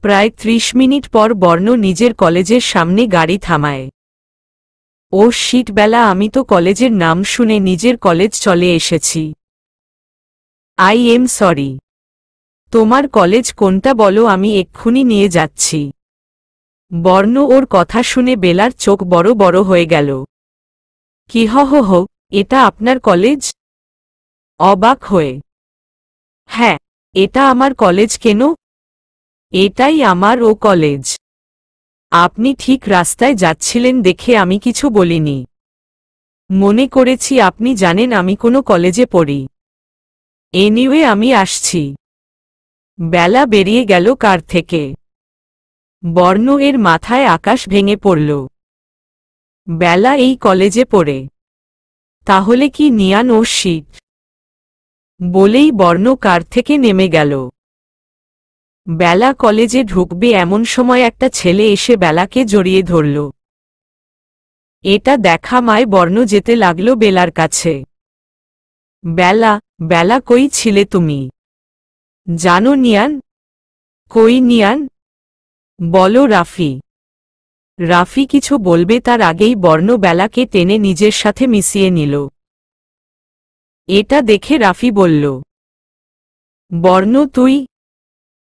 প্রায় ৩০ মিনিট পর বর্ণ নিজের কলেজের সামনে গাড়ি থামায়। ও শিট বেলা, আমি তো কলেজের নাম শুনে নিজের কলেজ চলে এসেছি। I am sorry. তোমার কলেজ কোনটা বলো, আমি এক্ষুনি নিয়ে যাচ্ছি। বর্ণ ওর কথা শুনে বেলার চোখ বড় বড় হয়ে গেল। কি হো, এটা আপনার কলেজ? অবাক হয়ে। হ্যাঁ, এটা আমার কলেজ। কেন? এটাই আমার ও কলেজ। আপনি ঠিক রাস্তায় যাচ্ছিলেন দেখে আমি কিছু বলিনি। মনে করেছি আপনি জানেন আমি কোনো কলেজে পড়ি। এনিওয়ে, আমি আসছি। বেলা বেরিয়ে গেল কার থেকে। বর্ণ এর মাথায় আকাশ ভেঙে পড়ল। বেলা এই কলেজে পড়ে? তাহলে কি নিয়ান ও শিট? বলেই বর্ণ কার থেকে নেমে গেল। বেলা কলেজে ঢুকবে এমন সময় একটা ছেলে এসে বেলাকে জড়িয়ে ধরল। এটা দেখা মায় বর্ণ যেতে লাগল বেলার কাছে। বেলা, বেলা, কই ছিলে তুমি? জানো নিয়ান? কই নিয়ান? বলো রাফি। রাফি কিছু বলবে তার আগেই বর্ণ বেলাকে টেনে নিজের সাথে মিশিয়ে নিল। এটা দেখে রাফি বলল, বর্ণ তুই?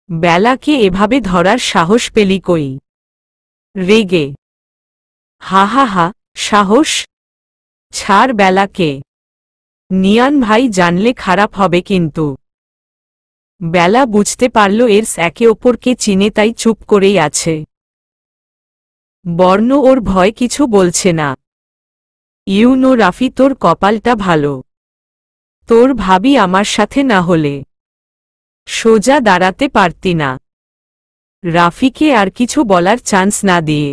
বেলাকে এভাবে ধরার সাহস পেলি কই? রেগে। হা হা হা, সাহস? ছাড় বেলাকে। নিয়ান ভাই জানলে খারাপ হবে কিন্তু। বেলা বুঝতে পারল এর একে অপরকে চিনে, তাই চুপ করেই আছে। বর্ণ ওর ভয় কিছু বলছে না। ইউনো রাফি, তোর কপালটা ভালো। তোর ভাবি আমার সাথে না হলে সোজা দাঁড়াতে পারতি না। রাফিকে আর কিছু বলার চান্স না দিয়ে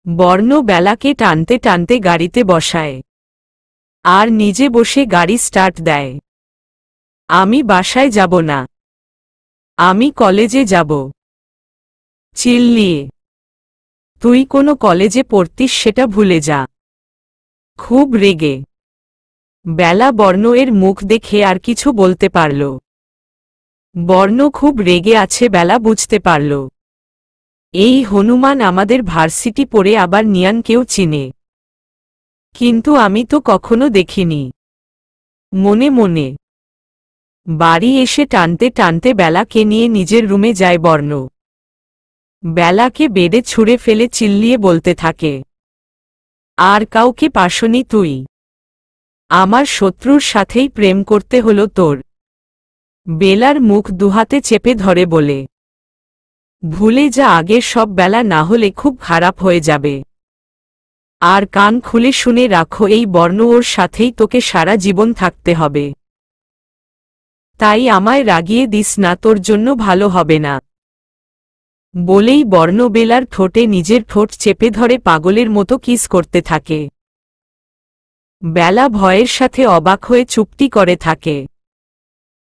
বর্ণ বেলাকে টানতে টানতে গাড়িতে বসায় আর নিজে বসে গাড়ি স্টার্ট দেয়। আমি বাসায় যাব না, আমি কলেজে যাব। চিল্লিয়ে। তুই কোনো কলেজে পড়তিস সেটা ভুলে যা। খুব রেগে। বেলা বর্ণ এর মুখ দেখে আর কিছু বলতে পারল। বর্ণ খুব রেগে আছে, বেলা বুঝতে পারল। এই হনুমান আমাদের ভার্সিটি পড়ে, আবার নিয়ানকেও চিনে। কিন্তু আমি তো কখনো দেখিনি। মনে মনে বাড়ি এসে টানতে টানতে বেলাকে নিয়ে নিজের রুমে যায় বর্ণ। বেলাকে বেডে ছুঁড়ে ফেলে চিল্লিয়ে বলতে থাকে, আর কাউকে পাসনি তুই? আমার শত্রুর সাথেই প্রেম করতে হলো তোর? বেলার মুখ দুহাতে চেপে ধরে বলে, ভুলে যা আগের সব, বেলা না হলে খুব খারাপ হয়ে যাবে। আর কান খুলে শুনে রাখো, এই বর্ণ ওর সাথেই তোকে সারা জীবন থাকতে হবে। তাই আমায় রাগিয়ে দিস না, তোর জন্য ভালো হবে না। বলেই বর্ণ বেলার ঠোঁটে নিজের ঠোঁট চেপে ধরে পাগলের মতো কিস করতে থাকে। বেলা ভয়ের সাথে অবাক হয়ে চুপটি করে থাকে।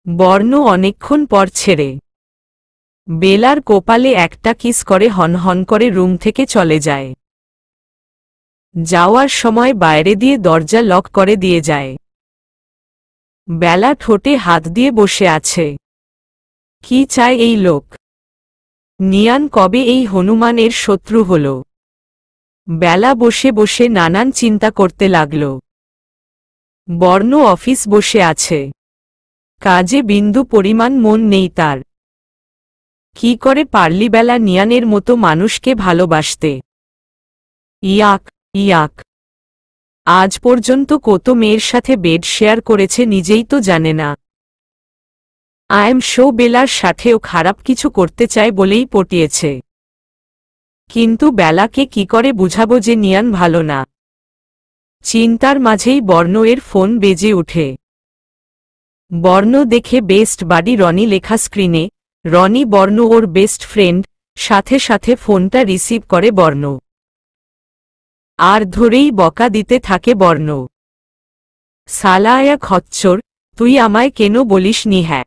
বর্ণ অনেকক্ষণ পর ছেড়ে বেলার কপালে একটা কিস করে হনহন করে রুম থেকে চলে যায়। যাওয়ার সময় বাইরে দিয়ে দরজা লক করে দিয়ে যায়। বেলা ঠোঁটে হাত দিয়ে বসে আছে। কি চায় এই লোক? নিয়ান কবে এই হনুমানের শত্রু হল? বেলা বসে বসে নানান চিন্তা করতে লাগল। বর্ণ অফিস বসে আছে, কাজে বিন্দু পরিমাণ মন নেই তার। কি করে পারলি বেলা নিয়ানের মতো মানুষকে ভালোবাসতে? ইয়াক ইয়াক। আজ পর্যন্ত কত মেয়ের সাথে বেড শেয়ার করেছে নিজেই তো জানে না। আই এম শো বেলার সাথেও খারাপ কিছু করতে চায় বলেই পটিয়েছে। কিন্তু বেলাকে কি করে বুঝাবো যে নিয়ান ভালো না? চিন্তার মাঝেই বর্ণ এর ফোন বেজে ওঠে। বর্ণ দেখে বেস্ট বাডি রনি লেখা স্ক্রিনে। রনি বর্ণ ওর বেস্ট ফ্রেন্ড। সাথে সাথে ফোনটা রিসিভ করে বর্ণ। আর ধরেই বকা দিতে থাকে বর্ণ। সালায়া খচ্চর, তুই আমায় কেন বলিস নি? হ্যাঁ।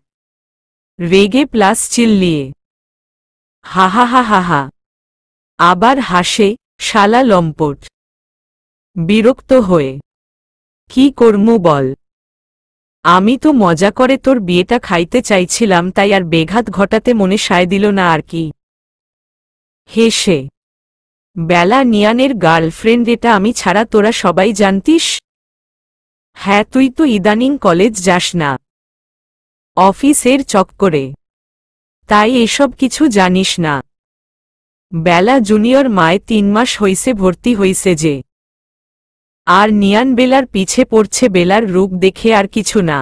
রেগে প্লাস চিল্লিয়ে। হা হা হা হা হা। আবার হাসে, শালা লম্পট। বিরক্ত হয়ে কি করমু বল? আমি তো মজা করে তোর বিয়েটা খাইতে চাইছিলাম, তাই আর বেঘাত ঘটাতে মনে সায় দিল না আর কি। হেসে, বেলা নিয়ানের গার্লফ্রেন্ড, এটা আমি ছাড়া তোরা সবাই জানতিস? হ্যাঁ, তুই তো ইদানিং কলেজ যাস না, অফিসের চক্করে, তাই এসব কিছু জানিস না। বেলা জুনিয়র মায় 3 মাস হইছে ভর্তি হইছে যে, আর নিয়ান বেলার পিছে পড়ছে বেলার রূপ দেখে, আর কিছু না।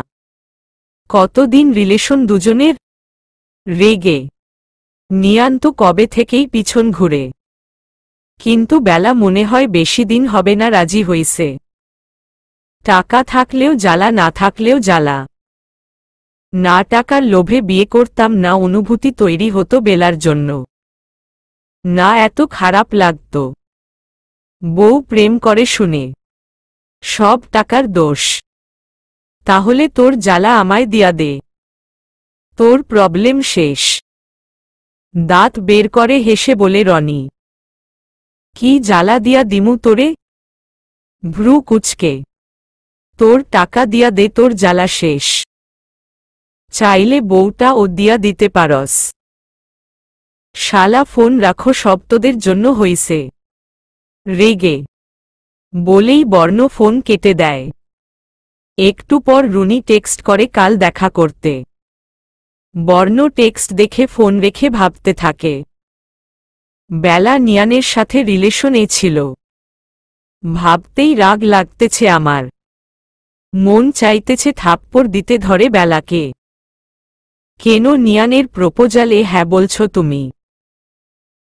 কতদিন রিলেশন দুজনের? রেগে নিয়ান তো কবে থেকেই পিছন ঘুরে, কিন্তু বেলা মনে হয় বেশি দিন হবে না রাজি হইছে। টাকা থাকলেও জ্বালা, না থাকলেও জ্বালা। না টাকার লোভে বিয়ে করতাম না, অনুভূতি তৈরি হতো বেলার জন্য, না এত খারাপ লাগত। বউ প্রেম করে শুনে সব টাকার দোষ। তাহলে তোর জ্বালা আমায় দিয়া দে, তোর প্রবলেম শেষ। দাঁত বের করে হেসে বলে রনি। কি জ্বালা দিয়া দিমু তোরে? ভ্রু কুচকে, তোর টাকা দিয়া দে, তোর জ্বালা শেষ। চাইলে বউটা ও দিয়া দিতে পারস। শালা ফোন রাখো, সব তোদের জন্য হইছে। রেগে বলেই বর্ণ ফোন কেটে দেয়। একটু পর রুনি টেক্সট করে কাল দেখা করতে। বর্ণ টেক্সট দেখে ফোন রেখে ভাবতে থাকে, বেলা নিয়ানের সাথে রিলেশনে ছিল। ভাবতেই রাগ লাগতেছে আমার, মন চাইতেছে থাপ্পড় দিতে ধরে বেলাকে। কেন নিয়ানের প্রপোজালে হ্যাঁ বলছো তুমি?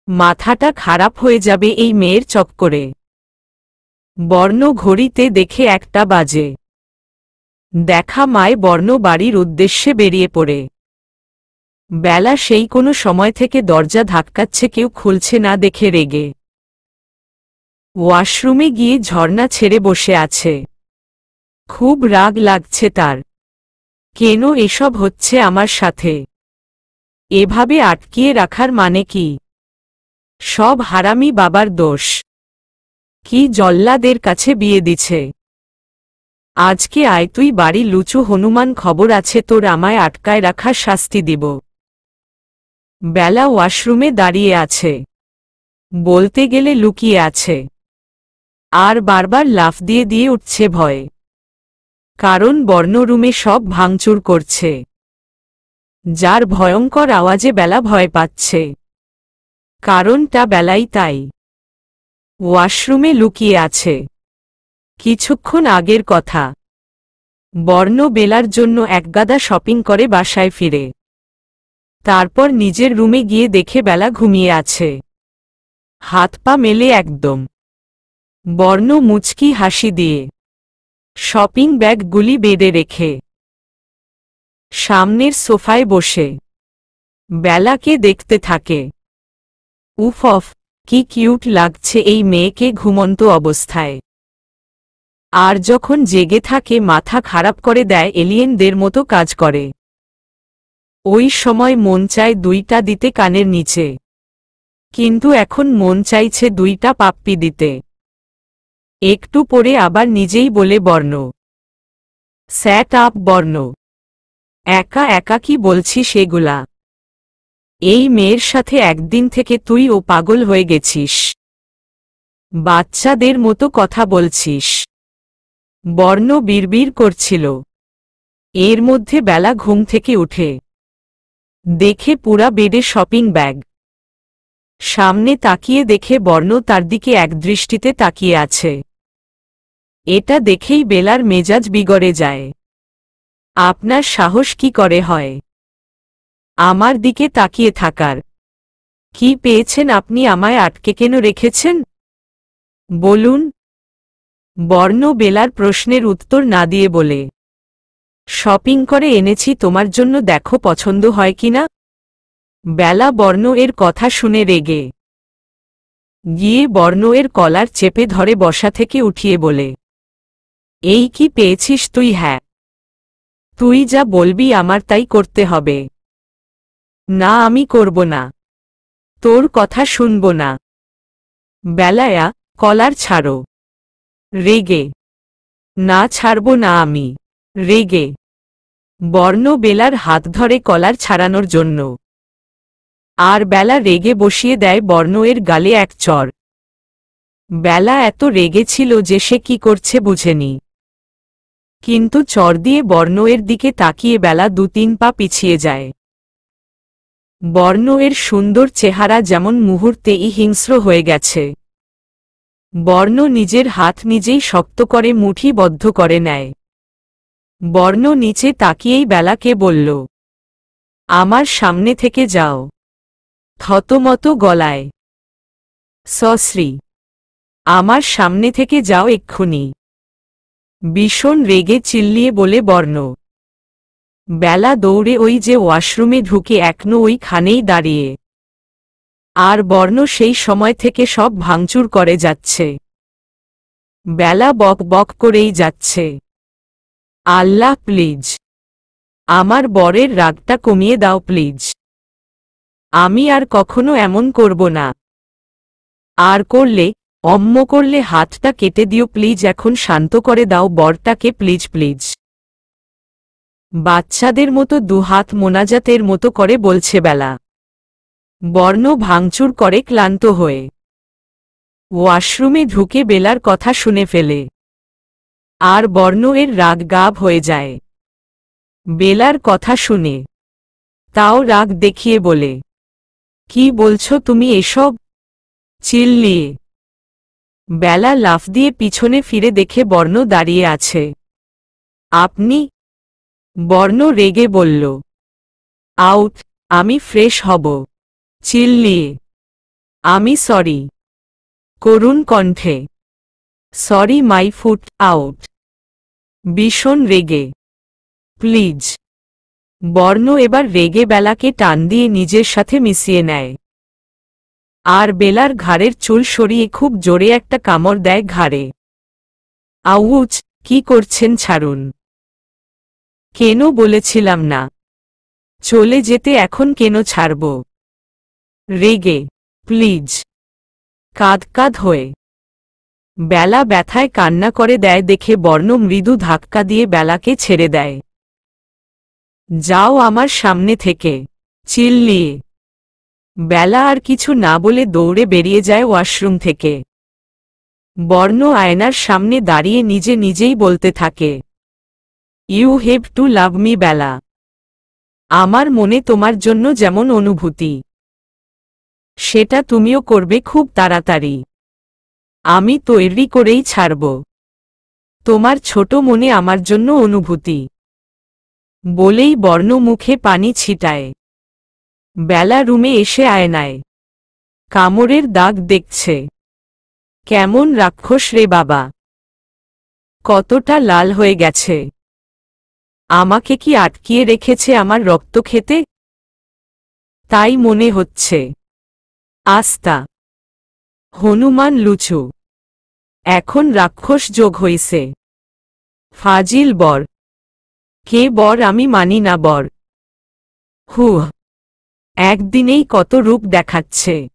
মাথাটা খারাপ হয়ে যাবে এই মেয়ের চক্করে। বর্ণ ঘড়িতে দেখে 1টা বাজে। দেখা মায় বর্ণ বাড়ির উদ্দেশ্যে বেরিয়ে পড়ে। বেলা সেই কোনো সময় থেকে দরজা ধাক্কাচ্ছে, কেউ খুলছে না দেখে রেগে ওয়াশরুমে গিয়ে ঝর্ণা ছেড়ে বসে আছে। খুব রাগ লাগছে তার। কেন এসব হচ্ছে আমার সাথে? এভাবে আটকিয়ে রাখার মানে কি? সব হারামি বাবার দোষ। কি জল্লাদের কাছে বিয়ে দিছে। আজকে আয় তুই বাড়ি, লুচু হনুমান, খবর আছে তোর, আমায় আটকায় রাখার শাস্তি দিব। বেলা ওয়াশরুমে দাঁড়িয়ে আছে, বলতে গেলে লুকিয়ে আছে, আর বারবার লাফ দিয়ে দিয়ে উঠছে ভয়ে। কারণ বর্ণ রুমে সব ভাঙচুর করছে, যার ভয়ঙ্কর আওয়াজে বেলা ভয় পাচ্ছে। কারণটা বেলাই তাই ওয়াশরুমে লুকিয়ে আছে। কিছুক্ষণ আগের কথা, বর্ণ বেলার জন্য একগাদা শপিং করে বাসায় ফিরে, তারপর নিজের রুমে গিয়ে দেখে বেলা ঘুমিয়ে আছে, হাত পা মেলে একদম। বর্ণ মুচকি হাসি দিয়ে শপিং ব্যাগগুলি বেঁধে রেখে সামনের সোফায় বসে বেলাকে দেখতে থাকে। উফ, কি কিউট লাগছে এই মেয়েকে ঘুমন্ত অবস্থায়। আর যখন জেগে থাকে মাথা খারাপ করে দেয়, এলিয়েনদের মতো কাজ করে। ওই সময় মন চায় 2টা দিতে কানের নিচে, কিন্তু এখন মন চাইছে 2টা পাপ্পি দিতে। একটু পরে আবার নিজেই বলে বর্ণ, স্যাট আপ বর্ণ, একা একা কি বলছি সেগুলা? এই মেয়ের সাথে একদিন থেকে তুই ও পাগল হয়ে গেছিস, বাচ্চাদের মতো কথা বলছিস। বর্ণ বিড়বিড় করছিল। এর মধ্যে বেলা ঘুম থেকে উঠে দেখে পুরা বেডে শপিং ব্যাগ। সামনে তাকিয়ে দেখে বর্ণ তার দিকে একদৃষ্টিতে তাকিয়ে আছে। এটা দেখেই বেলার মেজাজ বিগড়ে যায়। আপনার সাহস কি করে হয় আমার দিকে তাকিয়ে থাকার? কি পেয়েছেন আপনি, আমায় আটকে কেন রেখেছেন বলুন? বর্ণ বেলার প্রশ্নের উত্তর না দিয়ে বলে, শপিং করে এনেছি তোমার জন্য, দেখো পছন্দ হয় কিনা। বেলা বর্ণ এর কথা শুনে রেগে গিয়ে বর্ণ এর কলার চেপে ধরে বসা থেকে উঠিয়ে বলে, এই কি পেয়েছিস তুই? হ্যাঁ, তুই যা বলবি আমার তাই করতে হবে। না, আমি করব না, তোর কথা শুনব না। বেলায়া, কলার ছাড়ো। রেগে, না ছাড়ব না আমি। রেগে বর্ণ বেলার হাত ধরে কলার ছাড়ানোর জন্য। আর বেলা রেগে বসিয়ে দেয় বর্ণ-এর গালে এক চড়। বেলা এত রেগে ছিল যে সে কি করছে বুঝেনি। কিন্তু চড় দিয়ে বর্ণ-এর দিকে তাকিয়ে বেলা ২-৩ পা পিছিয়ে যায়। বর্ণ-এর সুন্দর চেহারা যেমন মুহূর্তেই হিংস্র হয়ে গেছে। বর্ণ নিজের হাত নিজেই শক্ত করে মুঠিবদ্ধ করে নেয়। বর্ণ নিচে তাকিয়েই বেলাকে বলল, আমার সামনে থেকে যাও। থতমত গলায়, সশ্রী, আমার সামনে থেকে যাও এক্ষুনি। ভীষণ রেগে চিল্লিয়ে বলে বর্ণ। বেলা দৌড়ে ওই যে ওয়াশরুমে ঢুকে এখনো ওইখানেই দাঁড়িয়ে। আর বর্ণ সেই সময় থেকে সব ভাঙচুর করে যাচ্ছে। বেলা বক বক করেই যাচ্ছে, আল্লাহ প্লিজ, আমার বরের রাগটা কমিয়ে দাও প্লিজ। আমি আর কখনো এমন করব না। আর করলে, করলে হাতটা কেটে দিও প্লিজ। এখন শান্ত করে দাও বরটাকে প্লিজ প্লিজ। বাচ্চাদের মতো দুহাত মোনাজাতের মতো করে বলছে বেলা। বর্ণ ভাঙচুর করে ক্লান্ত হয়ে ওয়াশরুমে ঢুকে বেলার কথা শুনে ফেলে। আর বর্ণ-এর রাগ গাব হয়ে যায় বেলার কথা শুনে। তাও রাগ দেখিয়ে বলে, কি বলছো তুমি এসব? চিল্লিয়ে। বেলা লাফ দিয়ে পিছনে ফিরে দেখে বর্ণ দাঁড়িয়ে আছে। আপনি? বর্ণ রেগে বলল, আউট, আমি ফ্রেশ হব। চিল্লিয়ে। আমি সরি। করুণ কণ্ঠে, সরি মাই ফুট আউট। ভীষণ রেগে, প্লিজ। বর্ণ এবার রেগে বেলাকে টান দিয়ে নিজের সাথে মিশিয়ে নেয়। আর বেলার ঘাড়ের চুল সরিয়ে খুব জোরে একটা কামড় দেয় ঘাড়ে। আউচ, কি করছেন ছাড়ুন। কেন বলেছিলাম না চলে যেতে, এখন কেন ছাড়ব? রেগে, প্লিজ। কাঁদ কাঁদ হয়ে বেলা ব্যথায় কান্না করে দেয় দেখে বর্ণ মৃদু ধাক্কা দিয়ে বেলাকে ছেড়ে দেয়। যাও আমার সামনে থেকে, চিল্লিয়ে। বেলা আর কিছু না বলে দৌড়ে বেরিয়ে যায় ওয়াশরুম থেকে। বর্ণ আয়নার সামনে দাঁড়িয়ে নিজে নিজেই বলতে থাকে, you have to love me Bela. আমার মনে তোমার জন্য যেমন অনুভূতি, সেটা তুমিও করবে খুব তাড়াতাড়ি। আমি তৈরি করেই ছাড়ব। তোমার ছোট মনে আমার জন্য অনুভূতি। বলেই বর্ণ মুখে পানি ছিটায়। বেলা রুমে এসে আয়নায় কামড়ের দাগ দেখছে। কেমন রাক্ষস রে বাবা, কতটা লাল হয়ে গেছে। আমাকে কি আটকিয়ে রেখেছে আমার রক্ত খেতে? তাই মনে হচ্ছে। আস্তা হনুমান লুচু, এখন রাক্ষস যোগ হইছে। ফাজিল বর। কে বর? আমি মানি না বর। হুহ, একদিনেই কত রূপ দেখাচ্ছে।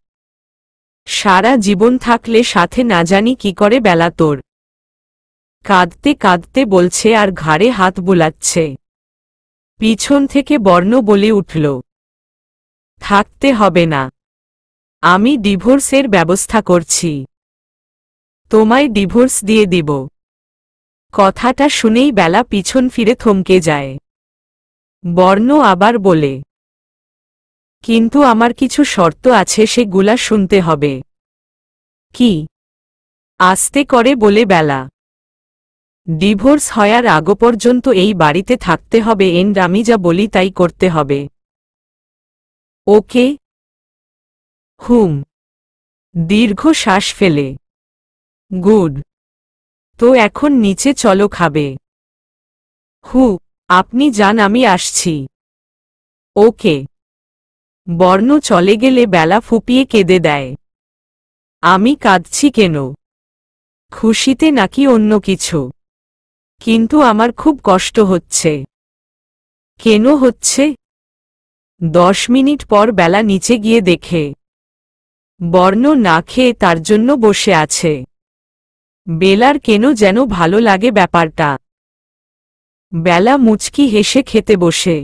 সারা জীবন থাকলে সাথে না জানি কি করে বেলা তোর। কাঁদতে কাঁদতে বলছে আর ঘাড়ে হাত বুলাচ্ছে। পিছন থেকে বর্ণ বলে উঠল, থাকতে হবে না, আমি ডিভোর্সের ব্যবস্থা করছি। তোমায় ডিভোর্স দিয়ে দিব। কথাটা শুনেই বেলা পিছন ফিরে থমকে যায়। বর্ণ আবার বলে, কিন্তু আমার কিছু শর্ত আছে, সেগুলা শুনতে হবে। কি? আস্তে করে বলে বেলা। ডিভোর্স হওয়ার আগ পর্যন্ত এই বাড়িতে থাকতে হবে, আমি যা বলি তাই করতে হবে। ওকে? হুম। দীর্ঘ শ্বাস ফেলে, গুড। তো এখন নিচে চলো, খাবে? হু, আপনি যান, আমি আসছি। ওকে। বর্ণ চলে গেলে বেলা ফুপিয়ে কেঁদে দেয়। আমি কাঁদছি কেন? খুশিতে নাকি অন্য কিছু? কিন্তু আমার খুব কষ্ট হচ্ছে। কেন হচ্ছে? 10 মিনিট পর বেলা নিচে গিয়ে দেখে বর্ণ না খেয়ে তার জন্য বসে আছে। বেলার কেন যেন ভালো লাগে ব্যাপারটা। বেলা মুচকি হেসে খেতে বসে।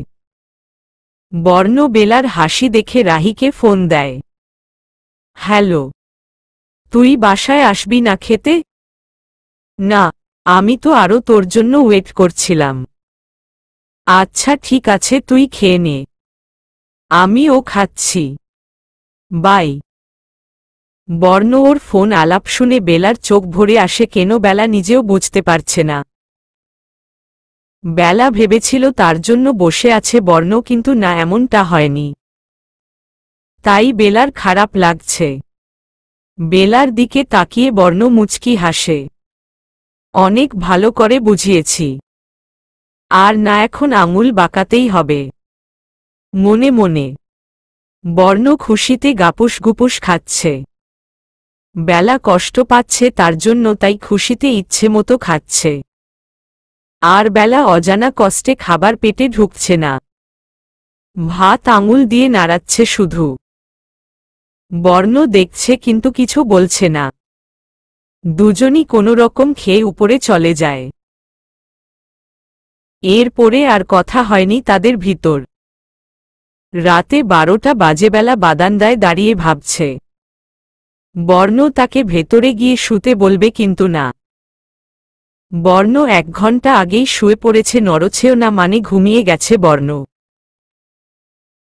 বর্ণ বেলার হাসি দেখে রাহিকে ফোন দেয়। হ্যালো, তুই বাসায় আসবি না খেতে? না, আমি তো আরো তোর জন্য ওয়েট করছিলাম। আচ্ছা ঠিক আছে, তুই খেয়ে নে। আমিও খাচ্ছি। বাই। বর্ণ ওর ফোন আলাপ শুনে বেলার চোখ ভরে আসে, কেন বেলা নিজেও বুঝতে পারছে না। বেলা ভেবেছিল তার জন্য বসে আছে বর্ণ, কিন্তু না, এমনটা হয়নি। তাই বেলার খারাপ লাগছে। বেলার দিকে তাকিয়ে বর্ণ মুচকি হাসে। অনেক ভালো করে বুঝিয়েছি। আর না, এখন আঙুল বাঁকাতেই হবে। মনে মনে বর্ণ খুশিতে গাপুস গুপুস খাচ্ছে। বেলা কষ্ট পাচ্ছে তার জন্য, তাই খুশিতে ইচ্ছে মতো খাচ্ছে। আর বেলা অজানা কষ্টে খাবার পেটে ঢুকছে না। ভাত আঙুল দিয়ে নাড়াচ্ছে শুধু। বর্ণ দেখছে কিন্তু কিছু বলছে না। দুজনই কোনো রকম খেয়ে উপরে চলে যায়। এরপরে আর কথা হয়নি তাদের ভিতর। রাতে 12টা বাজে, বেলা বারান্দায় দাঁড়িয়ে ভাবছে। বর্ণ তাকে ভেতরে গিয়ে শুতে বলবে, কিন্তু না। বর্ণ 1 ঘন্টা আগেই শুয়ে পড়েছে, নড়ছেও না, মানে ঘুমিয়ে গেছে বর্ণ।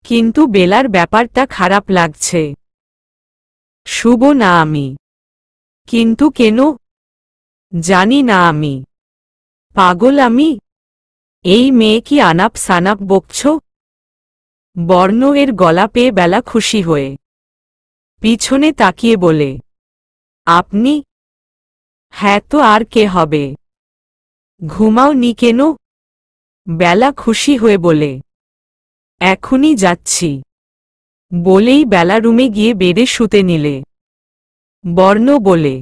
কিন্তু বেলার ব্যাপারটা খারাপ লাগছে। শুব না আমি। কিন্তু কেন? জানি না আমি। পাগল আমি? এই মেয়ে কি আনাপ সানাপ বকছ? বর্ণ এর গলা পেয়ে বেলা খুশি হয়ে পিছনে তাকিয়ে বলে, আপনি? হ্যাঁ তো আর কে হবে? ঘুমাও নি কেন? বেলা খুশি হয়ে বলে, এখনই যাচ্ছি। বলেই বেলা রুমে গিয়ে বেডে শুতে নিলে। বর্ণ বলে,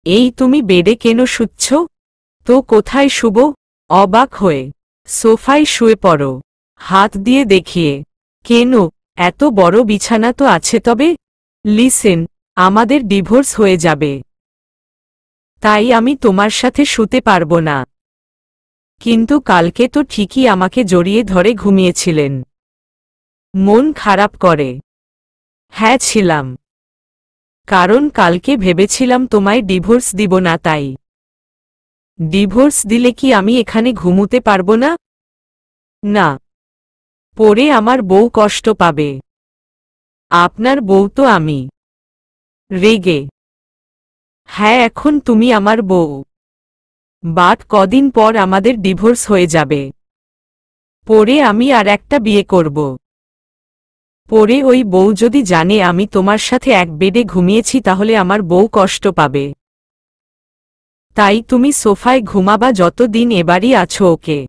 এই তুমি বেডে কেন শুচ্ছ? তো কোথায় শুব? অবাক হয়ে সোফায় শুয়ে পড়ো, হাত দিয়ে দেখিয়ে। কেন? এত বড় বিছানা তো আছে। তবে লিসেন, আমাদের ডিভোর্স হয়ে যাবে। তাই আমি তোমার সাথে শুতে পারবো না। কিন্তু কালকে তো ঠিকই আমাকে জড়িয়ে ধরে ঘুমিয়েছিলেন। মন খারাপ করে? হ্যাঁ ছিলাম। কারণ কালকে ভেবেছিলাম তোমায় ডিভোর্স দিব না, তাই। ডিভোর্স দিলে কি আমি এখানে ঘুমুতে পারবো না? না। পরে আমার বউ কষ্ট পাবে। আপনার বউ তো আমি। রেগে, হ্যাঁ এখন তুমি আমার বউ। বাট কদিন পর আমাদের ডিভোর্স হয়ে যাবে। পরে আমি আর একটা বিয়ে করব। পরে ওই বউ যদি জানে আমি তোমার সাথে এক বেডে ঘুমিয়েছি, তাহলে আমার বউ কষ্ট পাবে। তাই তুমি সোফায় ঘুমাবা যতদিন এবারই আছো, ওকে?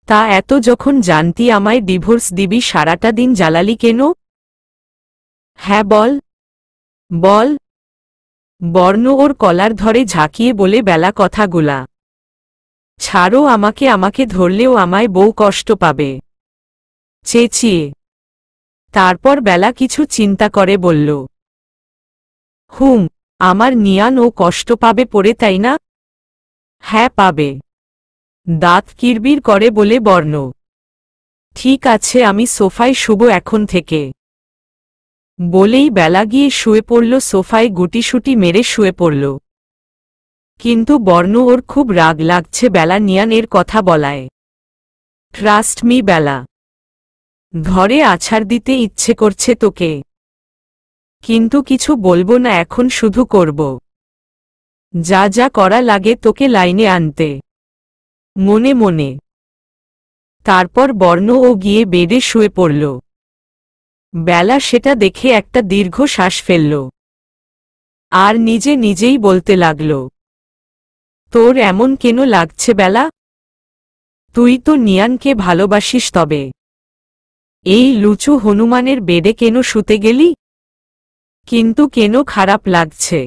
তা এত যখন জানতি আমায় ডিভোর্স দিবি, সারাটা দিন জ্বালালি কেন? হ্যাঁ বল, বল। বর্ণ ওর কলার ধরে ঝাঁকিয়ে বলে, বেলা কথাগুলা ছাড়ো আমাকে, আমাকে ধরলেও আমায় বউ কষ্ট পাবে। চেঁচিয়ে। তারপর বেলা কিছু চিন্তা করে বলল, আমার নিয়ান ও কষ্ট পাবে পড়ে, তাই না? হ্যাঁ পাবে। দাঁত কিরবির করে বলে বর্ণ, ঠিক আছে আমি সোফায় শুব এখন থেকে। বলেই বেলা গিয়ে শুয়ে পড়ল, সোফায় গুটিসুটি মেরে শুয়ে পড়ল। কিন্তু বর্ণ ওর খুব রাগ লাগছে বেলা নিয়ান এর কথা বলায়। ট্রাস্ট মি বেলা, ঘরে আছাড় দিতে ইচ্ছে করছে তোকে। কিন্তু কিছু বলবো না এখন, শুধু করব যা যা করা লাগে তোকে লাইনে আনতে। মনে মনে। তারপর বর্ণ ও গিয়ে বেডে শুয়ে পড়ল। বেলা সেটা দেখে একটা দীর্ঘ শ্বাস ফেলল। আর নিজে নিজেই বলতে লাগল, তোর এমন কেন লাগছে বেলা? তুই তো নিয়ানকে ভালোবাসিস, তবে এই লুচু হনুমানের বেডে কেন শুতে গেলি? কিন্তু কেন খারাপ লাগছে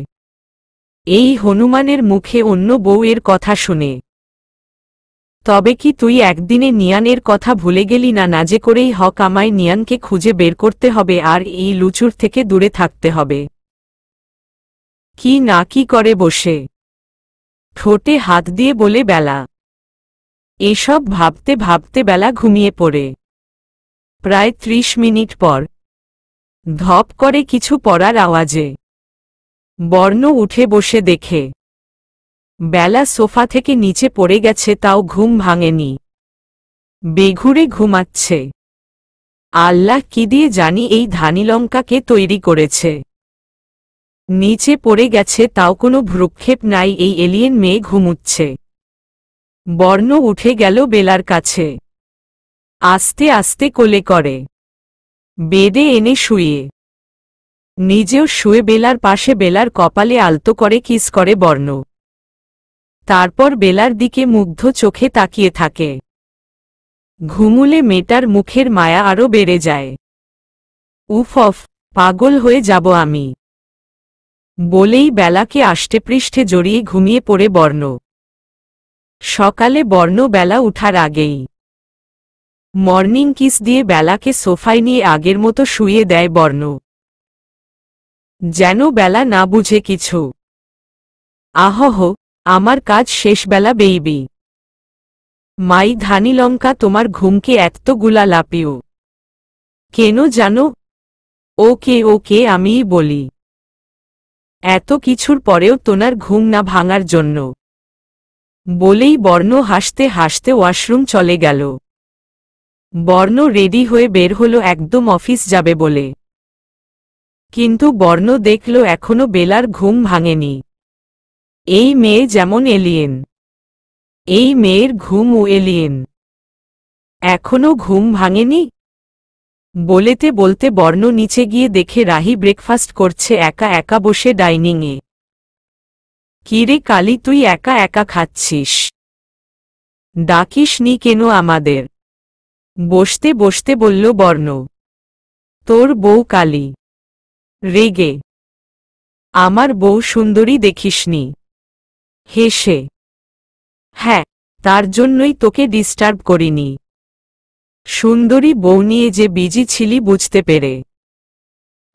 এই হনুমানের মুখে অন্য বউয়ের কথা শুনে? তবে কি তুই একদিনে নিয়ানের কথা ভুলে গেলি না? না যে করেই হক আমায় নিয়ানকে খুঁজে বের করতে হবে, আর এই লুচুর থেকে দূরে থাকতে হবে। কি না কি করে বসে ঠোঁটে হাত দিয়ে বলে বেলা। এসব ভাবতে ভাবতে বেলা ঘুমিয়ে পড়ে। প্রায় ৩০ মিনিট পর ধপ করে কিছু পড়ার আওয়াজে বর্ণ উঠে বসে দেখে বেলা সোফা থেকে নিচে পড়ে গেছে, তাও ঘুম ভাঙেনি, বেঘুরে ঘুমাচ্ছে। আল্লাহ কি দিয়ে জানি এই ধানিলঙ্কাকে তৈরি করেছে। নিচে পড়ে গেছে, তাও কোনো ভ্রুক্ষেপ নাই, এই এলিয়েন মেয়ে ঘুমুচ্ছে। বর্ণ উঠে গেল বেলার কাছে, আস্তে আস্তে কোলে করে বেডে এনে শুয়ে, নিজেও শুয়ে বেলার পাশে, বেলার কপালে আলতো করে কিস করে বর্ণ। তারপর বেলার দিকে মুগ্ধ চোখে তাকিয়ে থাকে। ঘুমুলে মেয়েটার মুখের মায়া আরো বেড়ে যায়। উফ, পাগল হয়ে যাব আমি, বলেই বেলাকে আষ্টেপৃষ্ঠে জড়িয়ে ঘুমিয়ে পড়ে বর্ণ। সকালে বর্ণ বেলা উঠার আগেই মর্নিং কিস দিয়ে বেলাকে সোফায় নিয়ে আগের মতো শুইয়ে দেয় বর্ণ, যেন বেলা না বুঝে কিছু। আহহ, আমার কাজ শেষ বেলা বেইবি। মাই ধানিলঙ্কা, তোমার ঘুমকে এতগুলা লাপিও কেন জানো? ওকে ওকে, আমিই বলি। এত কিছুর পরেও তোনার ঘুম না ভাঙার জন্য, বলেই বর্ণ হাসতে হাসতে ওয়াশরুম চলে গেল। বর্ণ রেডি হয়ে বের হলো একদম অফিস যাবে বলে, কিন্তু বর্ণ দেখল এখনো বেলার ঘুম ভাঙেনি। এই মেয়ে যেমন এলিয়েন, এই মেয়ের ঘুমও এলিয়েন, এখনো ঘুম ভাঙেনি। বলেতে বলতে বর্ণ নিচে গিয়ে দেখে রাহি ব্রেকফাস্ট করছে একা একা বসে ডাইনিংয়ে। কিরে কালি, তুই একা একা খাচ্ছিস? ডাকিস নি কেন আমাদের? বসতে বসতে বলল বর্ণ। তোর বউ কালি রেগে। আমার বউ সুন্দরী দেখিসনি? হেসে। হ্যাঁ, তার জন্যই তোকে ডিস্টার্ব করিনি। সুন্দরী বউ নিয়ে যে বিজি ছিলি বুঝতে পেরে।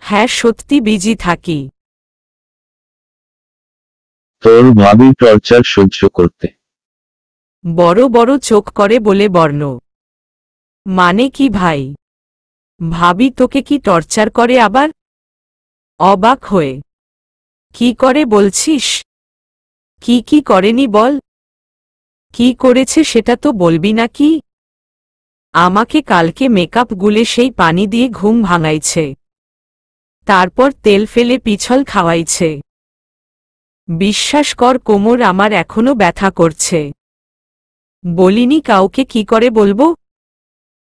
হ্যাঁ, সত্যি বিজি থাকি। তোর ভাবি টর্চার সহ্য করতে বড় বড় চোখ করে বলে বর্ণ। মানে কি ভাই? ভাবি তোকে কি টর্চার করে আবার? অবাক হয়ে। কি করে বলছিস? কি কি করেনি বল। কি করেছে সেটা তো বলবি নাকি? আমাকে কালকে মেকআপ গুলে সেই পানি দিয়ে ঘুম ভাঙাইছে, তারপর তেল ফেলে পিছল খাওয়াইছে। বিশ্বাস কর, কোমর আমার এখনো ব্যথা করছে। বলিনি কাউকে, কি করে বলবো?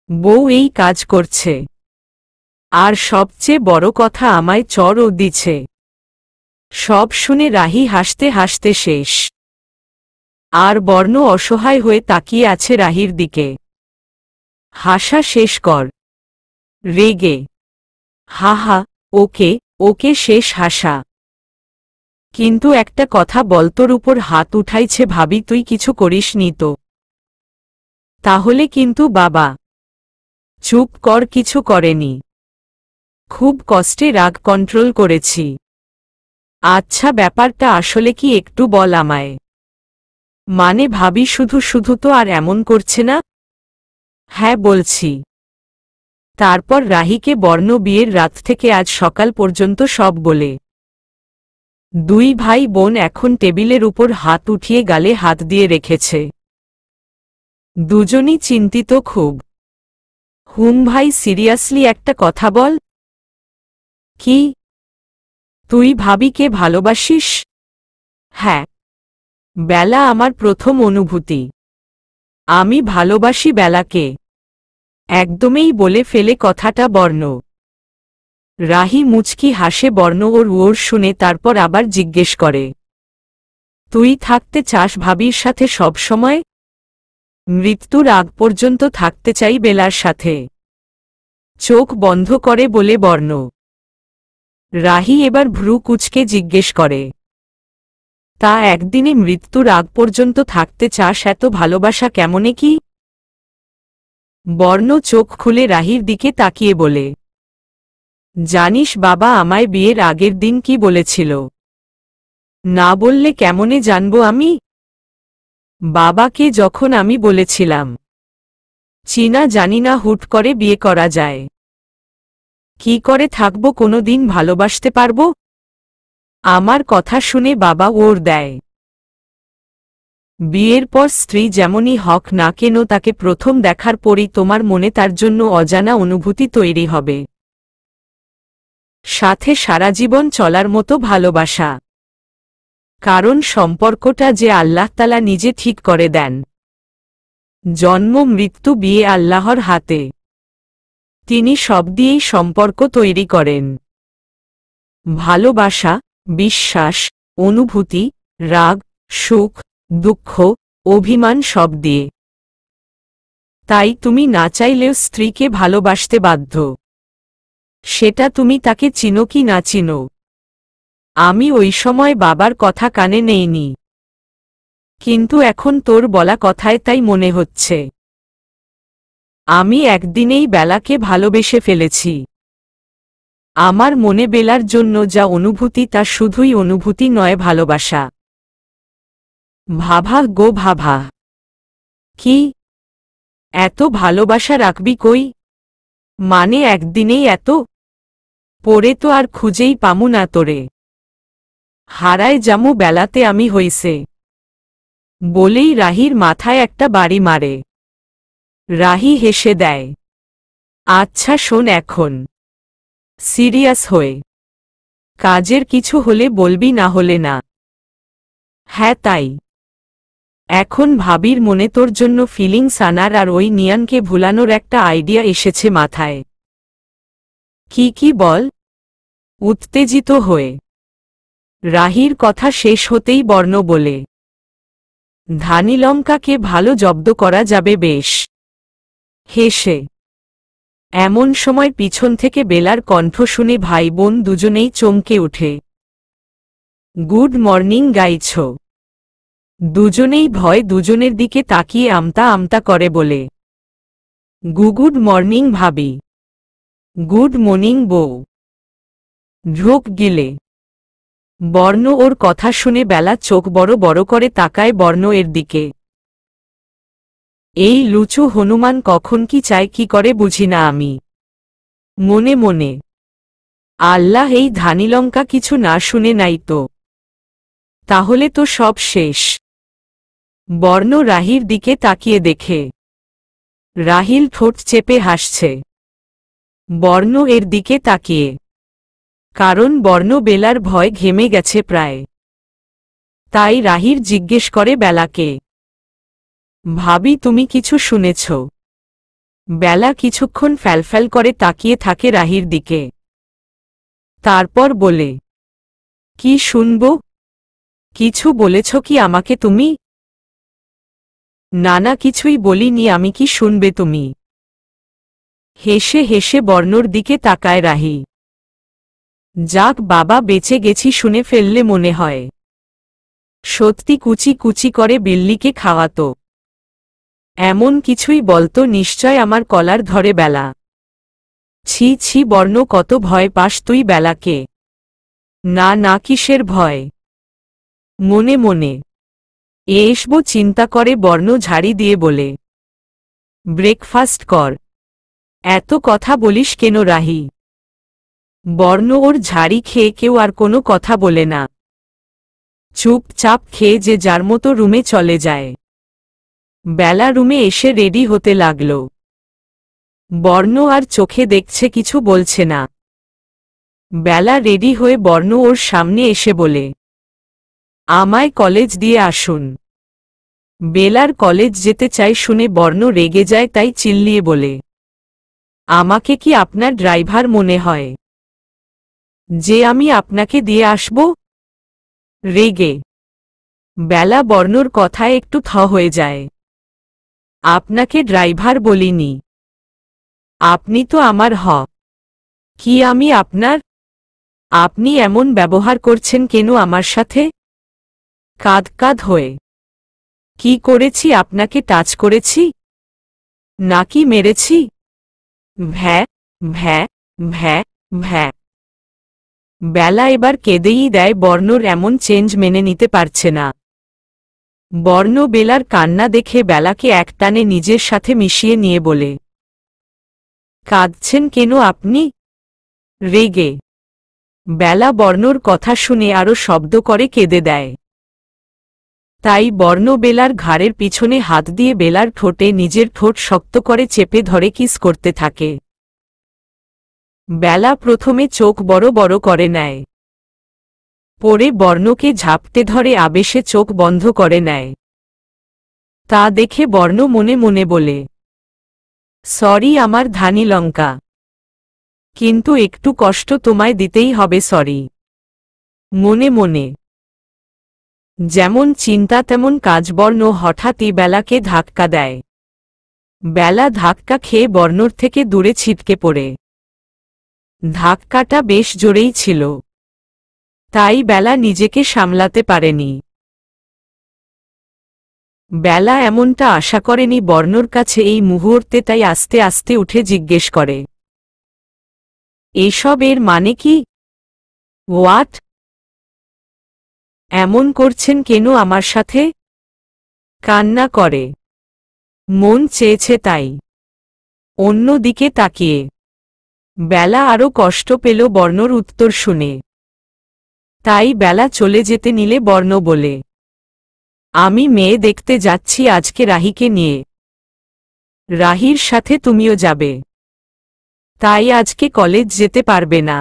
বউ এই কাজ করছে, আর সবচেয়ে বড় কথা আমায় চড়ও দিছে। সব শুনে রাহি হাসতে হাসতে শেষ, আর বর্ণ অসহায় হয়ে তাকিয়ে আছে রাহির দিকে। হাসা শেষ কর, রেগে। হা হা, ওকে ওকে, শেষ হাসা। কিন্তু একটা কথা বল, তোর উপর হাত উঠাইছে ভাবি, তুই কিছু করিস নি তো? তাহলে কিন্তু বাবা। চুপ কর, কিছু করেনি। খুব কষ্টে রাগ কন্ট্রোল করেছি। আচ্ছা, ব্যাপারটা আসলে কি একটু বল আমায়। মানে ভাবি শুধু শুধু তো আর এমন করছে না? হ্যাঁ বলছি। তারপর রাহিকে বর্ণ বিয়ের রাত থেকে আজ সকাল পর্যন্ত সব বলে। দুই ভাই বোন এখন টেবিলের উপর হাত উঠিয়ে গালে হাত দিয়ে রেখেছে। দুজনই চিন্তিত খুব। ভাই, সিরিয়াসলি একটা কথা বল। কি? তুই ভাবিকে ভালোবাসিস? হ্যাঁ, বেলা আমার প্রথম অনুভূতি। আমি ভালোবাসি বেলাকে, একদমই বলে ফেলে কথাটা বর্ণ। রাহি মুচকি হাসে বর্ণ ওর শুনে, তারপর আবার জিজ্ঞেস করে, তুই থাকতে চাস ভাবির সাথে সব সময়? মৃত্যুর আগ পর্যন্ত থাকতে চাই বেলার সাথে। চোখ বন্ধ করে বলে বর্ণ। রাহি এবার ভ্রু কুঁচকে জিজ্ঞেস করে, তা একদিনে মৃত্যুর আগ পর্যন্ত থাকতে চাস? এত ভালোবাসা কেমনে কি? বর্ণ চোখ খুলে রাহির দিকে তাকিয়ে বলে, জানিস বাবা আমায় বিয়ের আগের দিন কি বলেছিল? না বললে কেমনে জানবো আমি? বাবাকে যখন আমি বলেছিলাম, চীনা জানি না হুট করে বিয়ে করা যায়, কি করে থাকবো, কোনোদিন ভালোবাসতে পারবো? আমার কথা শুনে বাবা ওর দেয়, বিয়ের পর স্ত্রী যেমনই হক না কেন তাকে প্রথম দেখার পরই তোমার মনে তার জন্য অজানা অনুভূতি তৈরি হবে, সাথে সারা জীবন চলার মতো ভালোবাসা। কারণ সম্পর্কটা যে আল্লাহ তাআলা নিজে ঠিক করে দেন। জন্ম মৃত্যু বিয়ে আল্লাহর হাতে, তিনি সব দিয়েই সম্পর্ক তৈরি করেন। ভালোবাসা, বিশ্বাস, অনুভূতি, রাগ, সুখ, দুঃখ, অভিমান সব দিয়ে। তাই তুমি না চাইলেও স্ত্রীকে ভালোবাসতে বাধ্য, সেটা তুমি তাকে চিনো কি না চিনো। আমি ওই সময় বাবার কথা কানে নেইনি, কিন্তু এখন তোর বলা কথায় তাই মনে হচ্ছে। আমি একদিনেই বেলাকে ভালোবেসে ফেলেছি। আমার মনে বেলার জন্য যা অনুভূতি তা শুধুই অনুভূতি নয়, ভালোবাসা। ভাভা গো ভাভা, কি এত ভালোবাসা রাখবি কই? মানে একদিনেই এত? পরে তো আর খুঁজেই পামু না তোরে, হারায় জামু বেলাতে আমি হইছে। বলেই রাহির মাথায় একটা বাড়ি মারে। রাহি হেসে দেয়। আচ্ছা শোন এখন, সিরিয়াস হয়ে, কাজের কিছু হলে বলবি, না হলে না। হ্যাঁ তাই। এখন ভাবির মনে তোর জন্য ফিলিংস আনার আর ওই নিয়ানকে ভুলানোর একটা আইডিয়া এসেছে মাথায়। কি কি বল? উত্তেজিত হয়ে রাহির কথা শেষ হতেই বর্ণ বলে, ধানিলঙ্কাকে ভালো জব্দ করা যাবে বেশ। হেসে এমন সময় পিছন থেকে বেলার কণ্ঠ শুনে ভাই বোন দুজনেই চমকে ওঠে। গুড মর্নিং গাইছ। দুজনেই ভয় দুজনের দিকে তাকিয়ে আমতা আমতা করে বলে, গুড মর্নিং ভাবি। গুড মর্নিং বউ। ঢোক গিলে বর্ণ ওর কথা শুনে বেলা চোখ বড় বড় করে তাকায় বর্ণ এর দিকে। এই লুচু হনুমান কখন কি চায় কি করে বুঝি না আমি। মনে মনে, আল্লাহ, এই ধানিলঙ্কা কিছু না শুনে নাই তো? তাহলে তো সব শেষ। বর্ণ রাহির দিকে তাকিয়ে দেখে রাহিল ঠোঁট চেপে হাসছে। বর্ণ এর দিকে তাকিয়ে, কারণ বর্ণ বেলার ভয় ঘেমে গেছে প্রায়। তাই রাহির জিজ্ঞেস করে বেলাকে, ভাবি তুমি কিছু শুনেছ? বেলা কিছুক্ষণ ফ্যালফ্যাল করে তাকিয়ে থাকে রাহির দিকে, তারপর বলে, কি শুনব? কিছু বলেছ কি আমাকে তুমি? নানা কিছুই বলিনি আমি, কি শুনবে তুমি? হেসে হেসে বর্ণর দিকে তাকায় রাহি। যাক বাবা, বেঁচে গেছি শুনে ফেললে মনে হয়। সত্যি কুচি কুচি করে বিল্লিকে খাওয়াতো। এমন কিছুই বলতো নিশ্চয় আমার কলার ধরে বেলা। ছি ছি বর্ণ, কত ভয় পাস তুই বেলাকে। না না, কিসের ভয়? মনে মনে এসব চিন্তা করে বর্ণ ঝাড়ি দিয়ে বলে, ব্রেকফাস্ট কর। এত কথা বলিস কেন রাহি? বর্ণ ওর ঝাড়ি খেয়ে কেউ আর কোনো কথা বলে না, চুপচাপ খেয়ে যে যার মতো রুমে চলে যায়। বেলা রুমে এসে রেডি হতে লাগল। বর্ণ আর চোখে দেখছে, কিছু বলছে না। বেলা রেডি হয়ে বর্ণ ওর সামনে এসে বলে, আমায় কলেজ দিয়ে আসুন। বেলার কলেজ যেতে চাই শুনে বর্ণ রেগে যায়, তাই চিল্লিয়ে বলে, আমাকে কি আপনার ড্রাইভার মনে হয় যে আমি আপনাকে দিয়ে আসব? রেগে বেলা বর্ণর কথায় একটু থ হয়ে যায়। আপনাকে ড্রাইভার বলিনি, আপনি তো আমার কি আমি আপনার? আপনি এমন ব্যবহার করছেন কেন আমার সাথে? কাঁদ কাঁদ হয়ে, কি করেছি? আপনাকে টাচ করেছি নাকি মেরেছি? ভ্যা ভ্যা ভ্যা ভ্যা। বেলা এবার কেঁদেই দেয়, বর্ণর এমন চেঞ্জ মেনে নিতে পারছে না। বর্ণ বেলার কান্না দেখে বেলাকে একটানে নিজের সাথে মিশিয়ে নিয়ে বলে, কাঁদছেন কেন আপনি? রেগে। বেলা বর্ণর কথা শুনে আরো শব্দ করে কেঁদে দেয়। তাই বর্ণ বেলার ঘাড়ের পিছনে হাত দিয়ে বেলার ঠোঁটে নিজের ঠোঁট শক্ত করে চেপে ধরে কিস করতে থাকে। বেলা প্রথমে চোখ বড় বড় করে নেয়, পরে বর্ণকে ঝাপটে ধরে আবেশে চোখ বন্ধ করে নেয়। তা দেখে বর্ণ মনে মনে বলে, সরি আমার ধানি লঙ্কা, কিন্তু একটু কষ্ট তোমায় দিতেই হবে সরি। মনে মনে যেমন চিন্তা তেমন কাজ। বর্ণ হঠাৎই বেলাকে ধাক্কা দেয়। বেলা ধাক্কা খেয়ে বর্ণর থেকে দূরে ছিটকে পড়ে। ধাক্কাটা বেশ জোরেই ছিল, তাই বেলা নিজেকে সামলাতে পারেনি। বেলা এমনটা আশা করেনি বর্ণর কাছে এই মুহূর্তে, তাই আস্তে আস্তে উঠে জিজ্ঞেস করে, এসব এর মানে কি? হোয়াট? এমন করছেন কেন আমার সাথে? কান্না করে। মন চেয়েছে তাই। অন্য দিকে তাকিয়ে বেলা আরো কষ্ট পেল বর্ণর উত্তর শুনে। তাই বেলা চলে যেতে নিলে বর্ণ বলে, আমি মেয়ে দেখতে যাচ্ছি আজকে রাহিকে নিয়ে। রাহির সাথে তুমিও যাবে, তাই আজকে কলেজ যেতে পারবে না।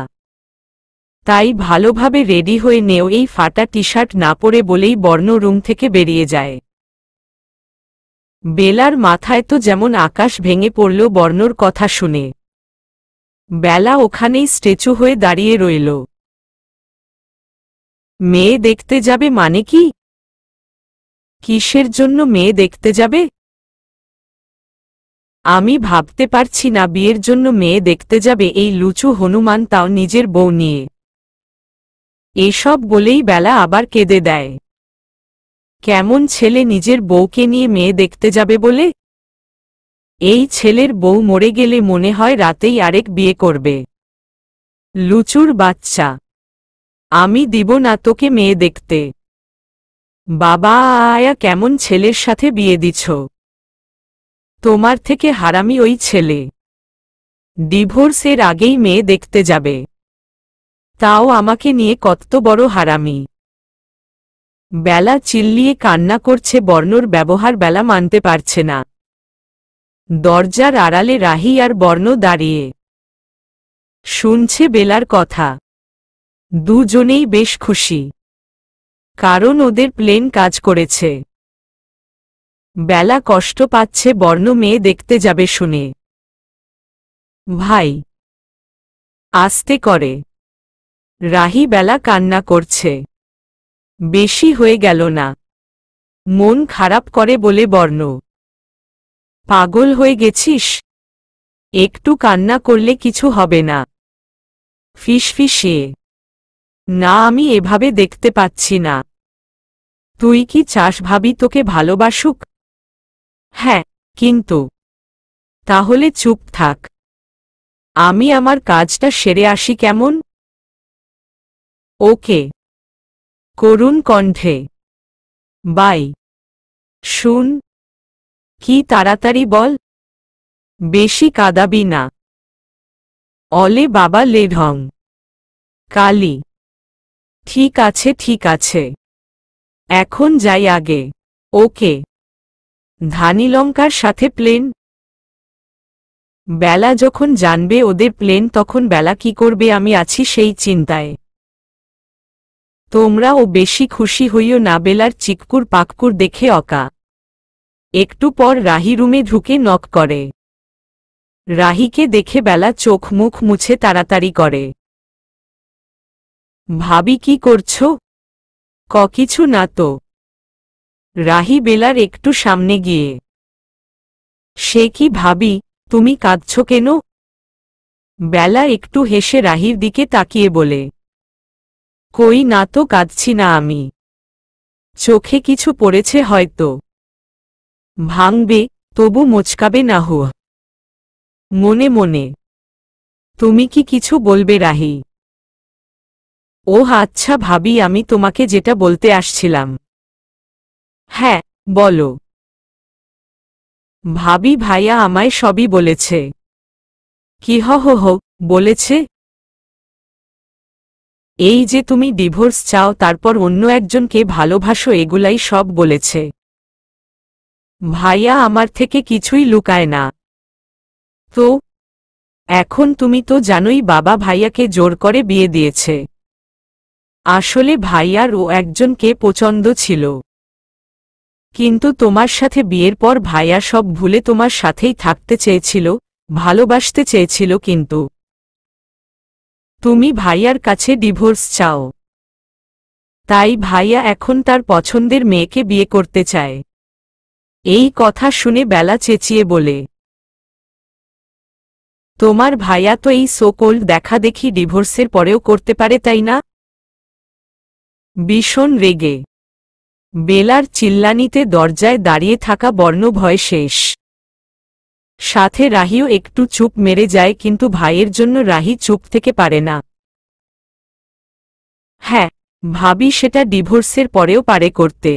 তাই ভালোভাবে রেডি হয়ে নেও, এই ফাটা টি শার্ট না পরে বলেই বর্ণ রুম থেকে বেরিয়ে যায়। বেলার মাথায় তো যেমন আকাশ ভেঙে পড়ল বর্ণর কথা শুনে। বেলা ওখানেই স্ট্যাচু হয়ে দাঁড়িয়ে রইল। মেয়ে দেখতে যাবে মানে কি? কিসের জন্য মেয়ে দেখতে যাবে? আমি ভাবতে পারছি না বিয়ের জন্য মেয়ে দেখতে যাবে এই লুচু হনুমান, তাও নিজের বউ নিয়ে। এসব বলেই বেলা আবার কেঁদে দেয়। কেমন ছেলে নিজের বউকে নিয়ে মেয়ে দেখতে যাবে বলে? এই ছেলের বউ মরে গেলে মনে হয় রাতেই আরেক বিয়ে করবে। লুচুর বাচ্চা, আমি দিব না তোকে মেয়ে দেখতে। বাবা আয়া, কেমন ছেলের সাথে বিয়ে দিছ? তোমার থেকে হারামি ওই ছেলে। ডিভোর্সের আগেই মেয়ে দেখতে যাবে, তাও আমাকে নিয়ে কত বড় হারামি। বেলা চিল্লিয়ে কান্না করছে। বর্ণর ব্যবহার বেলা মানতে পারছে না। দরজার আড়ালে রাহি আর বর্ণ দাঁড়িয়ে শুনছে বেলার কথা। দুজনেই বেশ খুশি, কারণ ওদের প্ল্যান কাজ করেছে। বেলা কষ্ট পাচ্ছে বর্ণ মেয়ে দেখতে যাবে শুনে। ভাই, আস্তে করে। রাহি বেলা কান্না করছে। বেশি হয়ে গেল না? মন খারাপ করে বলে বর্ণ, পাগল হয়ে গেছিস? একটু কান্না করলে কিছু হবে না। ফিসফিসিয়ে, না আমি এভাবে দেখতে পাচ্ছি না। তুই কি চাস ভাবি তোকে ভালোবাসুক? হ্যাঁ, কিন্তু তাহলে চুপ থাক, আমি আমার কাজটা সেরে আসি কেমন? ওকে। করুণ কণ্ঠে, বাই। শুন, কি তাড়াতাড়ি বল, বেশি কাঁদাবি না। অলে বাবা লে ঢং কালি। ঠিক আছে ঠিক আছে, এখন যাই আগে। ওকে। ধানিলঙ্কার সাথে প্লেন? বেলা যখন জানবে ওদের প্লেন, তখন বেলা কি করবে আমি আছি সেই চিন্তায়। তোমরাও বেশি খুশি হইও না। বেলার চিক্কুর পাক্কুর দেখে অকা। একটু পর রাহি রুমে ঢুকে নক করে। রাহিকে দেখে বেলা চোখ মুখ মুছে তাড়াতাড়ি করে, ভাবি কি করছো? কিছু না তো। রাহি বেলার একটু সামনে গিয়ে, সে কি ভাবি, তুমি কাঁদছ কেন? বেলা একটু হেসে রাহির দিকে তাকিয়ে বলে, কই না তো, কাঁদছি না আমি। চোখে কিছু পড়েছে হয়তো। ভাঙবে, তবু মোচকাবে না হুয়া। মনে মনে, তুমি কি কিছু বলবে রাহি? ওহ আচ্ছা ভাবি, আমি তোমাকে যেটা বলতে আসছিলাম। হ্যাঁ, বলো। ভাবি ভাইয়া আমায় সবই বলেছে। কি হো বলেছে? এই যে তুমি ডিভোর্স চাও তারপর অন্য একজনকে ভালোবাসো এগুলাই সব বলেছে। ভাইয়া আমার থেকে কিছুই লুকায় না। তো এখন তুমি তো জানোই বাবা ভাইয়াকে জোর করে বিয়ে দিয়েছে। আসলে ভাইয়ার ও একজনকে পছন্দ ছিল, কিন্তু তোমার সাথে বিয়ের পর ভাইয়া সব ভুলে তোমার সাথেই থাকতে চেয়েছিল, ভালোবাসতে চেয়েছিল, কিন্তু তুমি ভাইয়ার কাছে ডিভোর্স চাও। তাই ভাইয়া এখন তার পছন্দের মেয়েকে বিয়ে করতে চায়। এই কথা শুনে বেলা চেঁচিয়ে বলে, তোমার ভাইয়া তো এই সোকোল্ড দেখা দেখি ডিভোর্সের পরেও করতে পারে, তাই না? ভীষণ রেগে বেলার চিল্লানিতে দরজায় দাঁড়িয়ে থাকা বর্ণ ভয় শেষ। সাথে রাহিও একটু চুপ মেরে যায়, কিন্তু ভাইয়ের জন্য রাহি চুপ থেকে পারে না। হ্যাঁ, ভাবি সেটা ডিভোর্সের পরেও পারে করতে।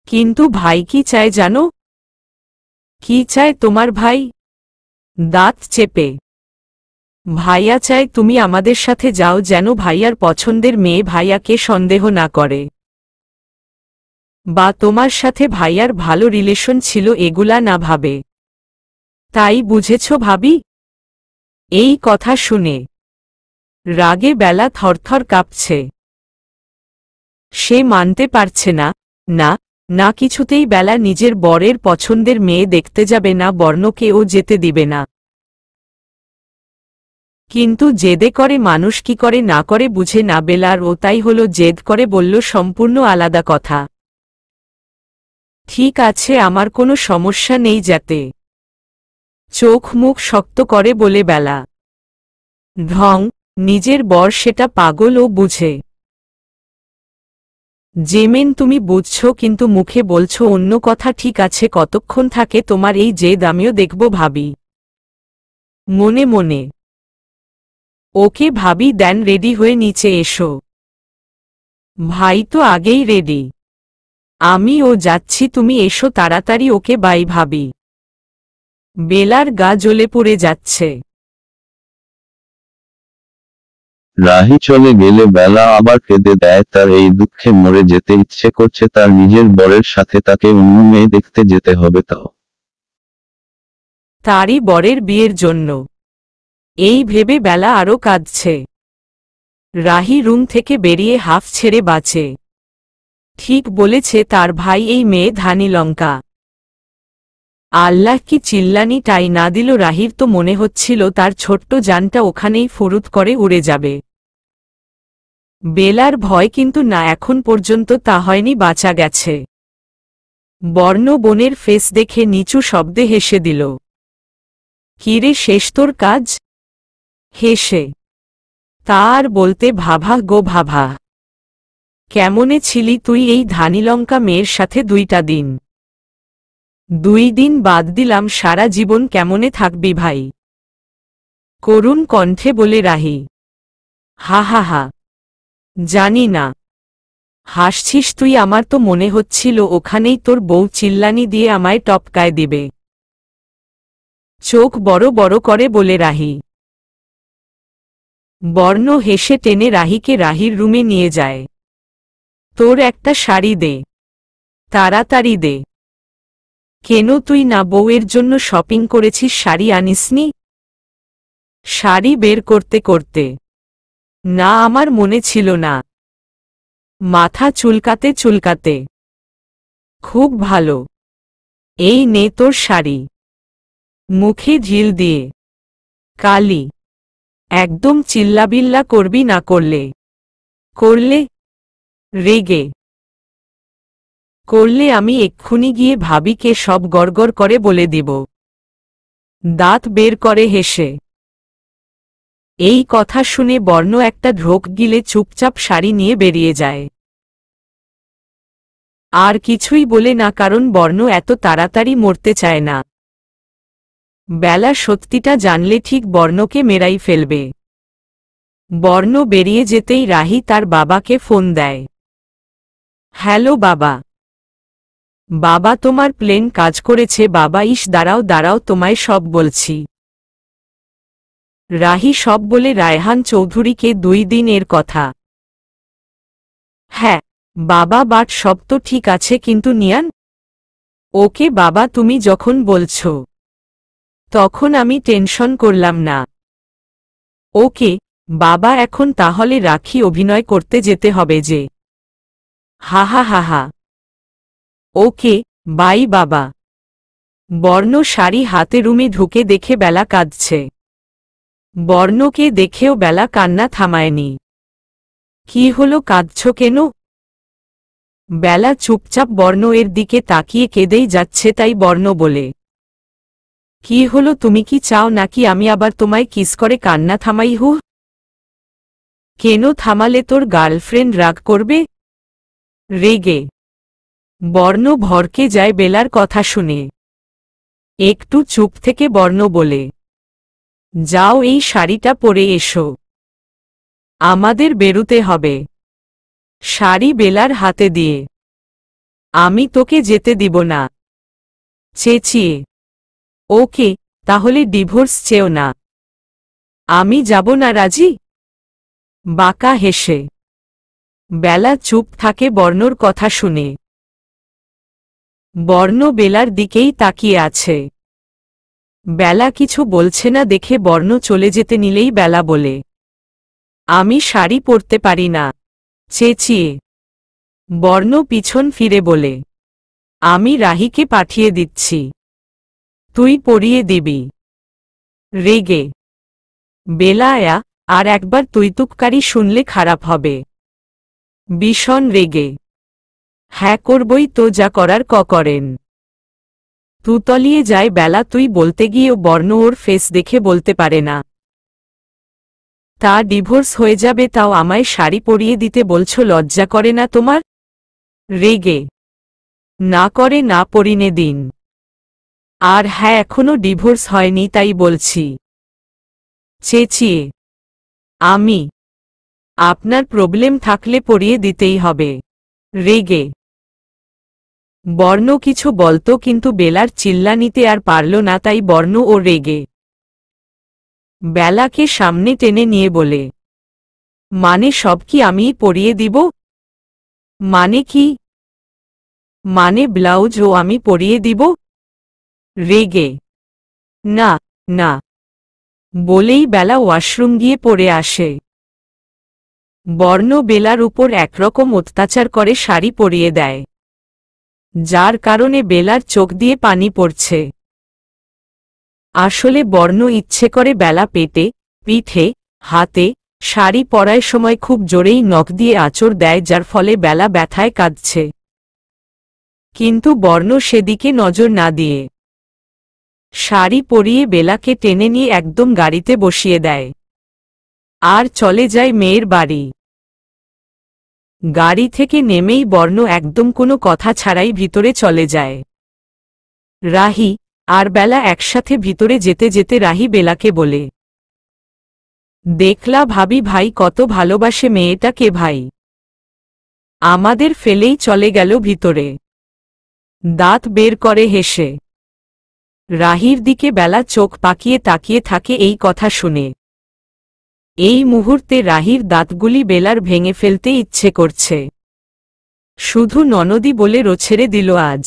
কিন্তু ভাই কি চায় জানো? কি চায় তোমার ভাই? দাঁত চেপে ভাইয়া চায় তুমি আমাদের সাথে যাও, যেন ভাইয়ার পছন্দের মেয়ে ভাইয়াকে সন্দেহ না করে, বা তোমার সাথে ভাইয়ার ভালো রিলেশন ছিল এগুলা না ভাবে। তাই বুঝেছ ভাবি? এই কথা শুনে রাগে বেলা থরথর কাঁপছে। সে মানতে পারছে না, না না, কিছুতেই বেলা নিজের বরের পছন্দের মেয়ে দেখতে যাবে না, বর্ণকেও যেতে দিবে না। কিন্তু জেদে করে মানুষ কি করে না করে বুঝে না বেলার, ও তাই হলো জেদ করে বলল সম্পূর্ণ আলাদা কথা। ঠিক আছে, আমার কোনো সমস্যা নেই যেতে। চোখ মুখ শক্ত করে বলে বেলা। ঢং, নিজের বর সেটা পাগল ও বুঝে। জেমেন তুমি বুঝছো, কিন্তু মুখে বলছো অন্য কথা। ঠিক আছে, কতক্ষণ থাকে তোমার এই জেদ, আমিও দেখব ভাবি। মনে মনে ওকে ভাবি দেন, রেডি হয়ে নিচে এসো। ভাই তো আগেই রেডি, আমিও যাচ্ছি, তুমি এসো তাড়াতাড়ি। ওকে বাই ভাবি। বেলার গা জ্বলে পড়ে যাচ্ছে। রাহি চলে গেলে বেলা আবার কেঁদে দেয়, তার এই দুঃখে মরে যেতে ইচ্ছে করছে, তার নিজের বরের সাথে তাকে অন্য মেয়ে দেখতে যেতে হবে, তাও তারই বরের বিয়ের জন্য। এই ভেবে বেলা আরও কাঁদছে। রাহি রুম থেকে বেরিয়ে হাফ ছেড়ে বাঁচে। ঠিক বলেছে তার ভাই, এই মেয়ে ধানি লঙ্কা। আল্লাহ, কি চিল্লানি টাই না দিল! রাহির তো মনে হচ্ছিল তার ছোট্ট জানটা ওখানেই ফুরুত করে উড়ে যাবে। বেলার ভয়, কিন্তু না, এখন পর্যন্ত তা হয়নি, বাঁচা গেছে। বর্ণ বোনের ফেস দেখে নিচু শব্দে হেসে দিল। কিরে, শেষ তোর কাজ? হেসে তার বলতে, ভাভা গো ভাভা, কেমনে ছিলি তুই এই ধানিলঙ্কা মেয়ের সাথে 2টা দিন? 2 দিন বাদ দিলাম, সারা জীবন কেমনে থাকবি ভাই? করুণ কণ্ঠে বলে রাহি। হা হা হা, জানি না হাসছিস তুই, আমার তো মনে হচ্ছিল ওখানেই তোর বউ চিল্লানি দিয়ে আমায় টপকায় দিবে। চোখ বড় বড় করে বলে রাহি। বর্ণ হেসে টেনে রাহিকে রাহির রুমে নিয়ে যায়। তোর একটা শাড়ি দে, তাড়াতাড়ি দে। কেন, তুই না বউয়ের জন্য শপিং করেছিস, শাড়ি আনিসনি? শাড়ি বের করতে করতে, না আমার মনে ছিল না। মাথা চুলকাতে চুলকাতে, খুব ভালো, এই নে তোর শাড়ি। মুখে ঢিল দিয়ে, কালি, একদম চিল্লাবিল্লা করবি না, করলে করলে রেগে করলে আমি এক্ষুনি গিয়ে ভাবিকে সব গড়গড় করে বলে দিব। দাঁত বের করে হেসে। এই কথা শুনে বর্ণ একটা ঢোক গিলে চুপচাপ শাড়ি নিয়ে বেরিয়ে যায়। আর কিছুই বলে না, কারণ বর্ণ এত তাড়াতাড়ি মরতে চায় না। বেলা সত্যিটা জানলে ঠিক বর্ণকে মেরাই ফেলবে। বর্ণ বেরিয়ে যেতেই রাহি তার বাবাকে ফোন দেয়। হ্যালো বাবা। বাবা তোমার প্লেন কাজ করেছে বাবা। ইস দাঁড়াও দাঁড়াও, তোমায় সব বলছি। রাহি সব বলে রায়হান চৌধুরীকে 2 দিন এর কথা। হ্যাঁ বাবা, বাট সব তো ঠিক আছে, কিন্তু নিয়ান? ওকে বাবা, তুমি যখন বলছো তখন আমি টেনশন করলাম না। ওকে বাবা, এখন তাহলে রাখি, অভিনয় করতে যেতে হবে যে। হা হা হা হা। ওকে বাই বাবা। বর্ণ শাড়ি হাতে রুমে ঢুকে দেখে বেলা কাঁদছে। বর্ণকে দেখেও বেলা কান্না থামায়নি। কি হলো, কাঁদছ কেন? বেলা চুপচাপ বর্ণ এর দিকে তাকিয়ে কেঁদেই যাচ্ছে, তাই বর্ণ বলে, কি হলো, তুমি কি চাও নাকি আমি আবার তোমায় কিস করে কান্না থামাই? হু, কেন থামালে? তোর গার্লফ্রেন্ড রাগ করবে? রেগে বর্ণ ভরকে যায় বেলার কথা শুনে। একটু চুপ থেকে বর্ণ বলে, যাও এই শাড়িটা পরে এসো, আমাদের বেরুতে হবে। শাড়ি বেলার হাতে দিয়ে, আমি তোকে যেতে দিব না। চেঁচিয়ে, ওকে তাহলে ডিভোর্স চেও না। আমি যাব না। রাজি? বাঁকা হেসে বেলা চুপ থাকে বর্ণর কথা শুনে। বর্ণ বেলার দিকেই তাকিয়ে আছে। বেলা কিছু বলছে না দেখে বর্ণ চলে যেতে নিলেই বেলা বলে, আমি শাড়ি পরতে পারি না। চেঁচিয়ে বর্ণ পিছন ফিরে বলে, আমি রাহিকে পাঠিয়ে দিচ্ছি, তুই পরিয়ে দিবি। রেগে বেলা আয়া, আর একবার তুইতুককারী শুনলে খারাপ হবে। ভীষণ রেগে, হ্যাঁ করবই তো, যা করার করেন। তুতলিয়ে যায় বেলা। তুই বলতে গিয়েও বর্ণ ওর ফেস দেখে বলতে পারে না। তা ডিভোর্স হয়ে যাবে, তাও আমায় শাড়ি পরিয়ে দিতে বলছো, লজ্জা করে না তোমার? রেগে, না করে না, পরিনে দিন। আর হ্যাঁ, এখনো ডিভোর্স হয়নি তাই বলছি। চেঁচিয়ে, আমি? আপনার প্রবলেম থাকলে পরিয়ে দিতেই হবে। রেগে বর্ণ কিছু বলতো, কিন্তু বেলার চিল্লানিতে আর পারল না, তাই বর্ণ ও রেগে বেলাকে সামনে টেনে নিয়ে বলে, মানে সব কি আমিই পরিয়ে দিব? মানে কি? মানে ব্লাউজ ও আমি পরিয়ে দিব? রেগে, না না বলেই বেলা ওয়াশরুম গিয়ে পড়ে আসে। বর্ণ বেলার উপর একরকম অত্যাচার করে শাড়ি পরিয়ে দেয়, যার কারণে বেলার চোখ দিয়ে পানি পড়ছে। আসলে বর্ণ ইচ্ছে করে বেলা পেটে, পিঠে, হাতে শাড়ি পরার সময় খুব জোরেই নখ দিয়ে আঁচড় দেয়, যার ফলে বেলা ব্যথায় কাঁদছে। কিন্তু বর্ণ সেদিকে নজর না দিয়ে শাড়ি পরিয়ে বেলাকে টেনে নিয়ে একদম গাড়িতে বসিয়ে দেয় আর চলে যায় মেয়ের বাড়ি। গাড়ি থেকে নেমেই বর্ণ একদম কোনো কথা ছাড়াই ভিতরে চলে যায়। রাহি আর বেলা একসাথে ভিতরে যেতে যেতে রাহি বেলাকে বলে, দেখলা ভাবি, ভাই কত ভালোবাসে মেয়েটাকে ভাই, আমাদের ফেলেই চলে গেল ভিতরে। দাঁত বের করে হেসে রাহির দিকে বেলা চোখ পাকিয়ে তাকিয়ে থাকে এই কথা শুনে। এই মুহূর্তে রাহির দাঁতগুলি বেলার ভেঙে ফেলতে ইচ্ছে করছে, শুধু ননদি বলে রোছেড়ে দিল আজ।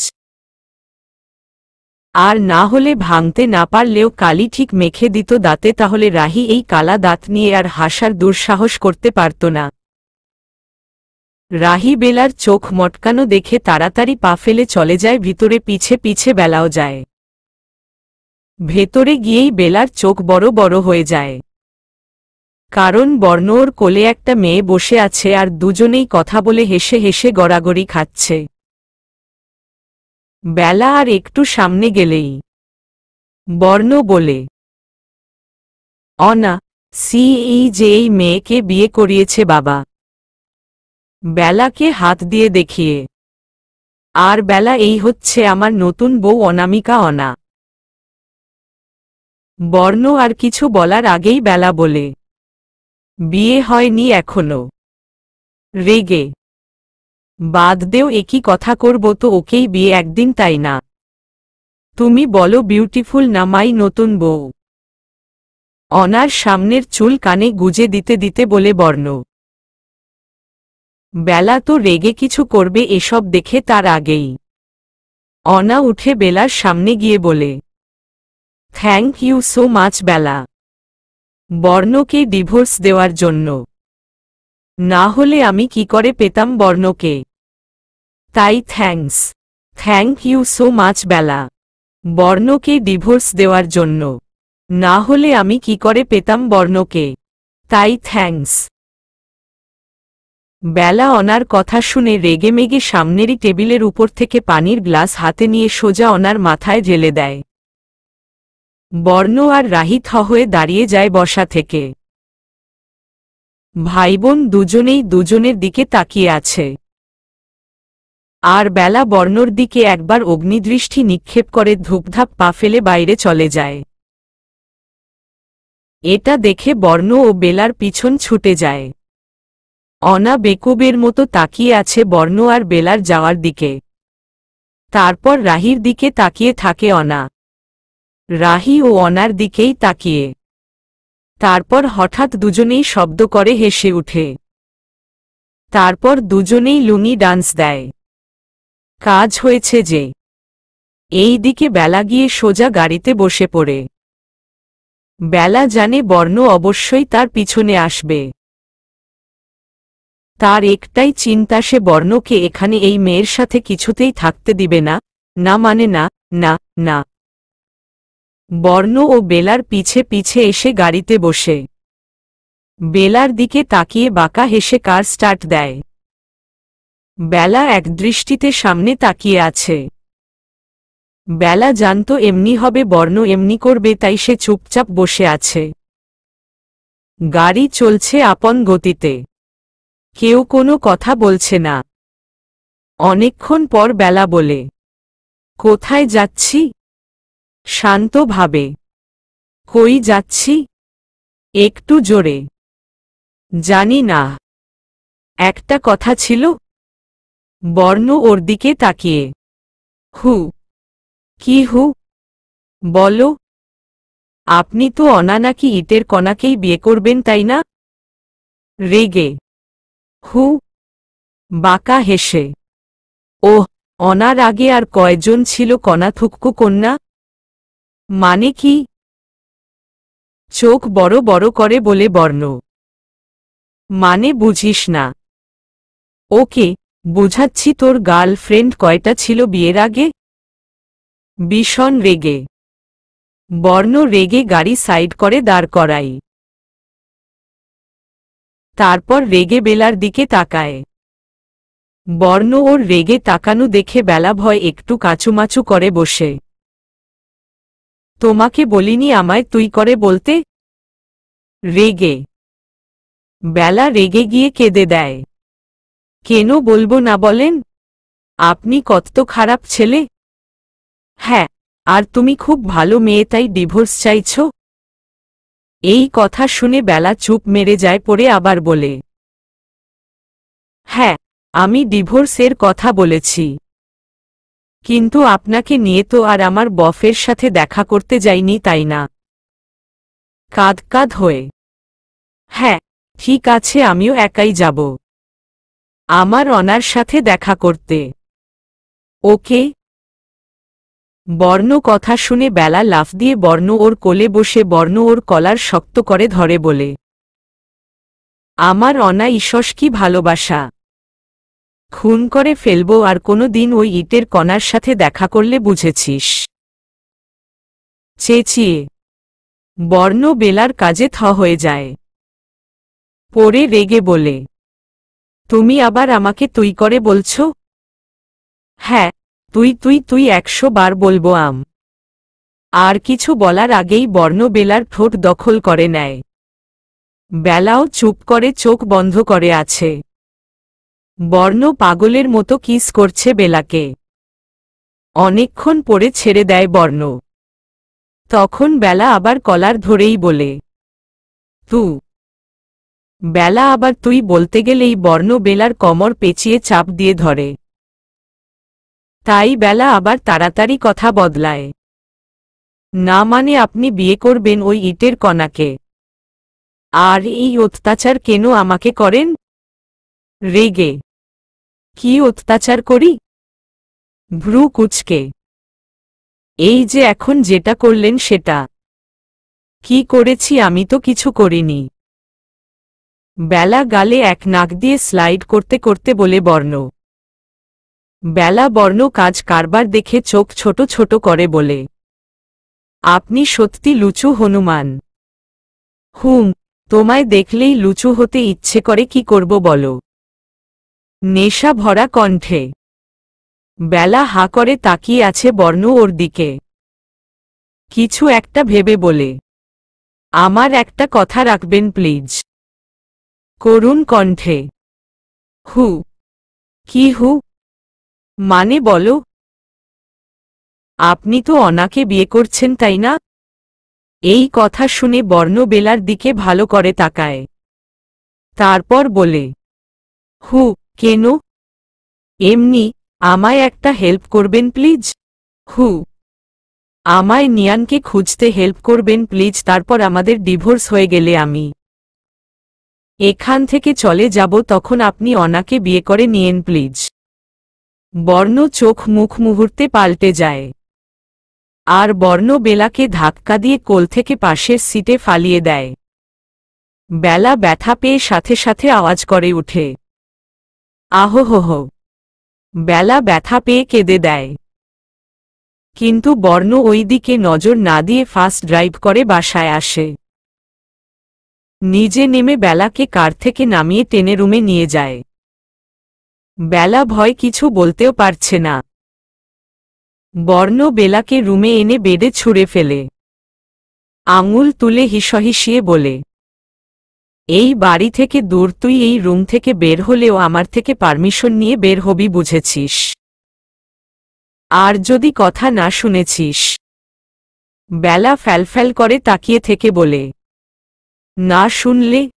আর না হলে ভাঙতে না পারলেও কালি ঠিক মেখে দিত দাঁতে, তাহলে রাহি এই কালা দাঁত নিয়ে আর হাসার দুঃসাহস করতে পারত না। রাহি বেলার চোখ মটকানো দেখে তাড়াতাড়ি পা ফেলে চলে যায় ভিতরে, পিছে পিছে বেলাও যায়। ভেতরে গিয়েই বেলার চোখ বড় বড় হয়ে যায়, কারণ বর্ণ ওর কোলে একটা মেয়ে বসে আছে আর দুজনেই কথা বলে হেসে হেসে গড়াগড়ি খাচ্ছে। বেলা আর একটু সামনে গেলেই বর্ণ বলে, অনা এই যে এই মেয়েকে বিয়ে করিয়েছে বাবা। বেলাকে হাত দিয়ে দেখিয়ে, আর বেলা, এই হচ্ছে আমার নতুন বউ অনামিকা। অনা। বর্ণ আর কিছু বলার আগেই বেলা বলে, বিয়ে হয়নি এখনো। রেগে বাদ দেও, একই কথা করব তো ওকেই বিয়ে একদিন, তাই না? তুমি বলো বিউটিফুল না মাই নতুন বউ? অনার সামনের চুল কানে গুজে দিতে দিতে বলে বর্ণ। বেলা তো রেগে কিছু করবে এসব দেখে তার আগেই অনা উঠে বেলার সামনে গিয়ে বলে, thank you so much Bela, বর্ণকে ডিভোর্স দেওয়ার জন্য। না হলে আমি কি করে পেতাম বর্ণকে? তাই thank you so much Bela, বর্ণকে ডিভোর্স দেওয়ার জন্য। না হলে আমি কি করে পেতাম বর্ণকে? তাই থ্যাঙ্কস। বেলা অনার কথা শুনে রেগেমেগে সামনেরই টেবিলের উপর থেকে পানির গ্লাস হাতে নিয়ে সোজা অনার মাথায় ঢেলে দেয়। বর্ণ আর রাহি থ হয়ে দাঁড়িয়ে যায় বসা থেকে। ভাইবোন দুজনেই দুজনের দিকে তাকিয়ে আছে। আর বেলা বর্ণর দিকে একবার অগ্নিদৃষ্টি নিক্ষেপ করে ধূপধাপ পা ফেলে বাইরে চলে যায়। এটা দেখে বর্ণ ও বেলার পিছন ছুটে যায়। অনা বেকুবের মতো তাকিয়ে আছে বর্ণ আর বেলার যাওয়ার দিকে। তারপর রাহির দিকে তাকিয়ে থাকে অনা। রাহি ও অনার দিকেই তাকিয়ে। তারপর হঠাৎ দুজনেই শব্দ করে হেসে উঠে। তারপর দুজনেই লুঙ্গি ডান্স দেয়। কাজ হয়েছে যে। এই দিকে বেলা গিয়ে সোজা গাড়িতে বসে পড়ে। বেলা জানে বর্ণ অবশ্যই তার পিছনে আসবে। তার একটাই চিন্তা, সে বর্ণকে এখানে এই মেয়ের সাথে কিছুতেই থাকতে দিবে না। না মানে না, না, না। বর্ণ ও বেলার পিছে পিছে এসে গাড়িতে বসে বেলার দিকে তাকিয়ে বাঁকা হেসে কার স্টার্ট দেয়। বেলা একদৃষ্টিতে সামনে তাকিয়ে আছে। বেলা জানত এমনি হবে, বর্ণ এমনি করবে, তাই সে চুপচাপ বসে আছে। গাড়ি চলছে আপন গতিতে। কেউ কোনো কথা বলছে না। অনেকক্ষণ পর বেলা বলে, কোথায় যাচ্ছি? শান্তভাবে। কই যাচ্ছি? একটু জোরে। জানি না। একটা কথা ছিল। বর্ণ ওর দিকে তাকিয়ে। হু? কি হু? বলো। আপনি তো অনা নাকি ইটের কণাকেই বিয়ে করবেন, তাই না? রেগে। হু? বাঁকা হেসে। ওহ, অনার আগে আর কয়জন ছিল কণাথুক্কু কন্যা? মানে কি? চোখ বড় বড় করে বলে বর্ণ। মানে বুঝিস না? ওকে, বুঝাচ্ছি, তোর গার্লফ্রেন্ড কয়টা ছিল বিয়ের আগে? ভীষণ রেগে। বর্ণ রেগে গাড়ি সাইড করে দাঁড় করাই। তারপর রেগে বেলার দিকে তাকায়। বর্ণ ওর রেগে তাকানো দেখে বেলা ভয় একটু কাচুমাচু করে বসে। তোমাকে বলিনি আমায় তুই করে বলতে? রেগে। বেলা রেগে গিয়ে কেঁদে দেয়। কেন বলবো না বলেন? আপনি কত খারাপ ছেলে। হ্যাঁ, আর তুমি খুব ভালো মেয়ে, তাই ডিভোর্স চাইছ? এই কথা শুনে বেলা চুপ মেরে যায়, পড়ে আবার বলে, হ্যাঁ, আমি ডিভোর্সের কথা বলেছি। কিন্তু আপনাকে নিয়ে তো আর আমার বফের সাথে দেখা করতে যাইনি, তাই না? কাঁদ কাঁদ হয়ে। হ্যাঁ, ঠিক আছে, আমিও একাই যাব আমার অনার সাথে দেখা করতে। ওকে। বর্ণ কথা শুনে বেলা লাফ দিয়ে বর্ণ ওর কোলে বসে বর্ণ ওর কলার শক্ত করে ধরে বলে, আমার অনা ঈশ্বস কি ভালোবাসা। খুন করে ফেলবো, আর কোনো দিন ওই ইটের কণার সাথে দেখা করলে বুঝেছিস? চেঁচিয়ে বর্ণ বেলার কাজে থ হয়ে যায়। পরে রেগে বলে, তুমি আবার আমাকে তুই করে বলছ? হ্যাঁ, তুই তুই তুই 100 বার বলবো আর কিছু বলার আগেই বর্ণ বেলার ঠোঁট দখল করে নেয়। বেলাও চুপ করে চোখ বন্ধ করে আছে। বর্ণ পাগলের মতো কিস করছে বেলাকে। অনেকক্ষণ পরে ছেড়ে দেয় বর্ণ। তখন বেলা আবার কলার ধরেই বলে, তু বেলা আবার তুই বলতে গেলেই বর্ণ বেলার কোমর পেঁচিয়ে চাপ দিয়ে ধরে। তাই বেলা আবার তাড়াতাড়ি কথা বদলায়। না মানে আপনি বিয়ে করবেন ওই ইটের কণাকে? আর এই অত্যাচার কেন আমাকে করেন? রেগে। কি অত্যাচার করি? ভ্রু কুঁচকে। এই যে এখন যেটা করলেন সেটা। কি করেছি? আমি তো কিছু করিনি। বেলা গালে এক নাক দিয়ে স্লাইড করতে করতে বলে বর্ণ। বেলা বর্ণ কাজ কারবার দেখে চোখ ছোট ছোট করে বলে, আপনি সত্যি লুচু হনুমান। হুম, তোমায় দেখলেই লুচু হতে ইচ্ছে করে, কি করব বলো? নেশা ভরা কণ্ঠে বেলা হা করে তাকিয়ে আছে বর্ণ ওর দিকে, কিছু একটা ভেবে বলে, আমার একটা কথা রাখবেন প্লিজ। করুণ কণ্ঠে, হু? কি হু? মানে বলো। আপনি তো অনাকে বিয়ে করছেন তাই না? এই কথা শুনে বর্ণ বেলার দিকে ভালো করে তাকায়। তারপর বলে, হু? কেন? এমনি। আমায় একটা হেল্প করবেন প্লিজ? হু? আমায় নিয়ানকে খুঁজতে হেল্প করবেন প্লিজ, তারপর আমাদের ডিভোর্স হয়ে গেলে আমি এখান থেকে চলে যাব, তখন আপনি অনাকে বিয়ে করে নিয়েন প্লিজ। বর্ণ চোখ মুখ মুহূর্তে পাল্টে যায়। আর বর্ণ বেলাকে ধাক্কা দিয়ে কোল থেকে পাশের সিটে ফালিয়ে দেয়। বেলা ব্যথা পেয়ে সাথে সাথে আওয়াজ করে উঠে, আহোহোহ। বেলা ব্যথা পেয়ে কেঁদে দেয়। কিন্তু বর্ণ ওই দিকে নজর না দিয়ে ফাস্ট ড্রাইভ করে বাসায় আসে। নিজে নেমে বেলাকে কার থেকে নামিয়ে টেনে রুমে নিয়ে যায়। বেলা ভয় কিছু বলতেও পারছে না। বর্ণ বেলাকে রুমে এনে বেডে ছুঁড়ে ফেলে। আঙুল তুলে হিসহিসিয়ে বলে, এই বাড়ি থেকে দূর, তুই এই রুম থেকে বের হলেও আমার থেকে পারমিশন নিয়ে বের হবি, বুঝেছিস? আর যদি কথা না শুনেছিস। বেলা ফ্যালফ্যাল করে তাকিয়ে থেকে বলে, না শুনলে?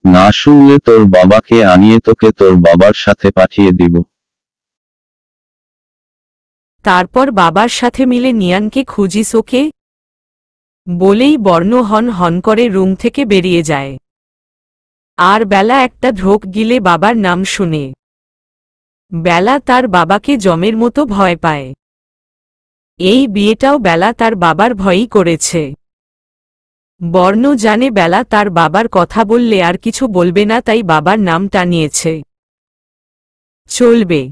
না শুনলে তোর বাবাকে আনিয়ে তোকে তোর বাবার সাথে পাঠিয়ে দিব। তারপর বাবার সাথে মিলে নিয়ানকে খুঁজিস ওকে? বলেই বর্ণ হন হন করে রুম থেকে বেরিয়ে যায়। আর বেলা একটা ঢোক গিলে বাবার নাম শুনে। বেলা তার বাবাকে জমের মতো ভয় পায়। এই বিয়েটাও বেলা তার বাবার ভয়ই করেছে। বর্ণ জানে বেলা তার বাবার কথা বললে আর কিছু বলবে না, তাই বাবার নামটা নিয়েছে। চলবে।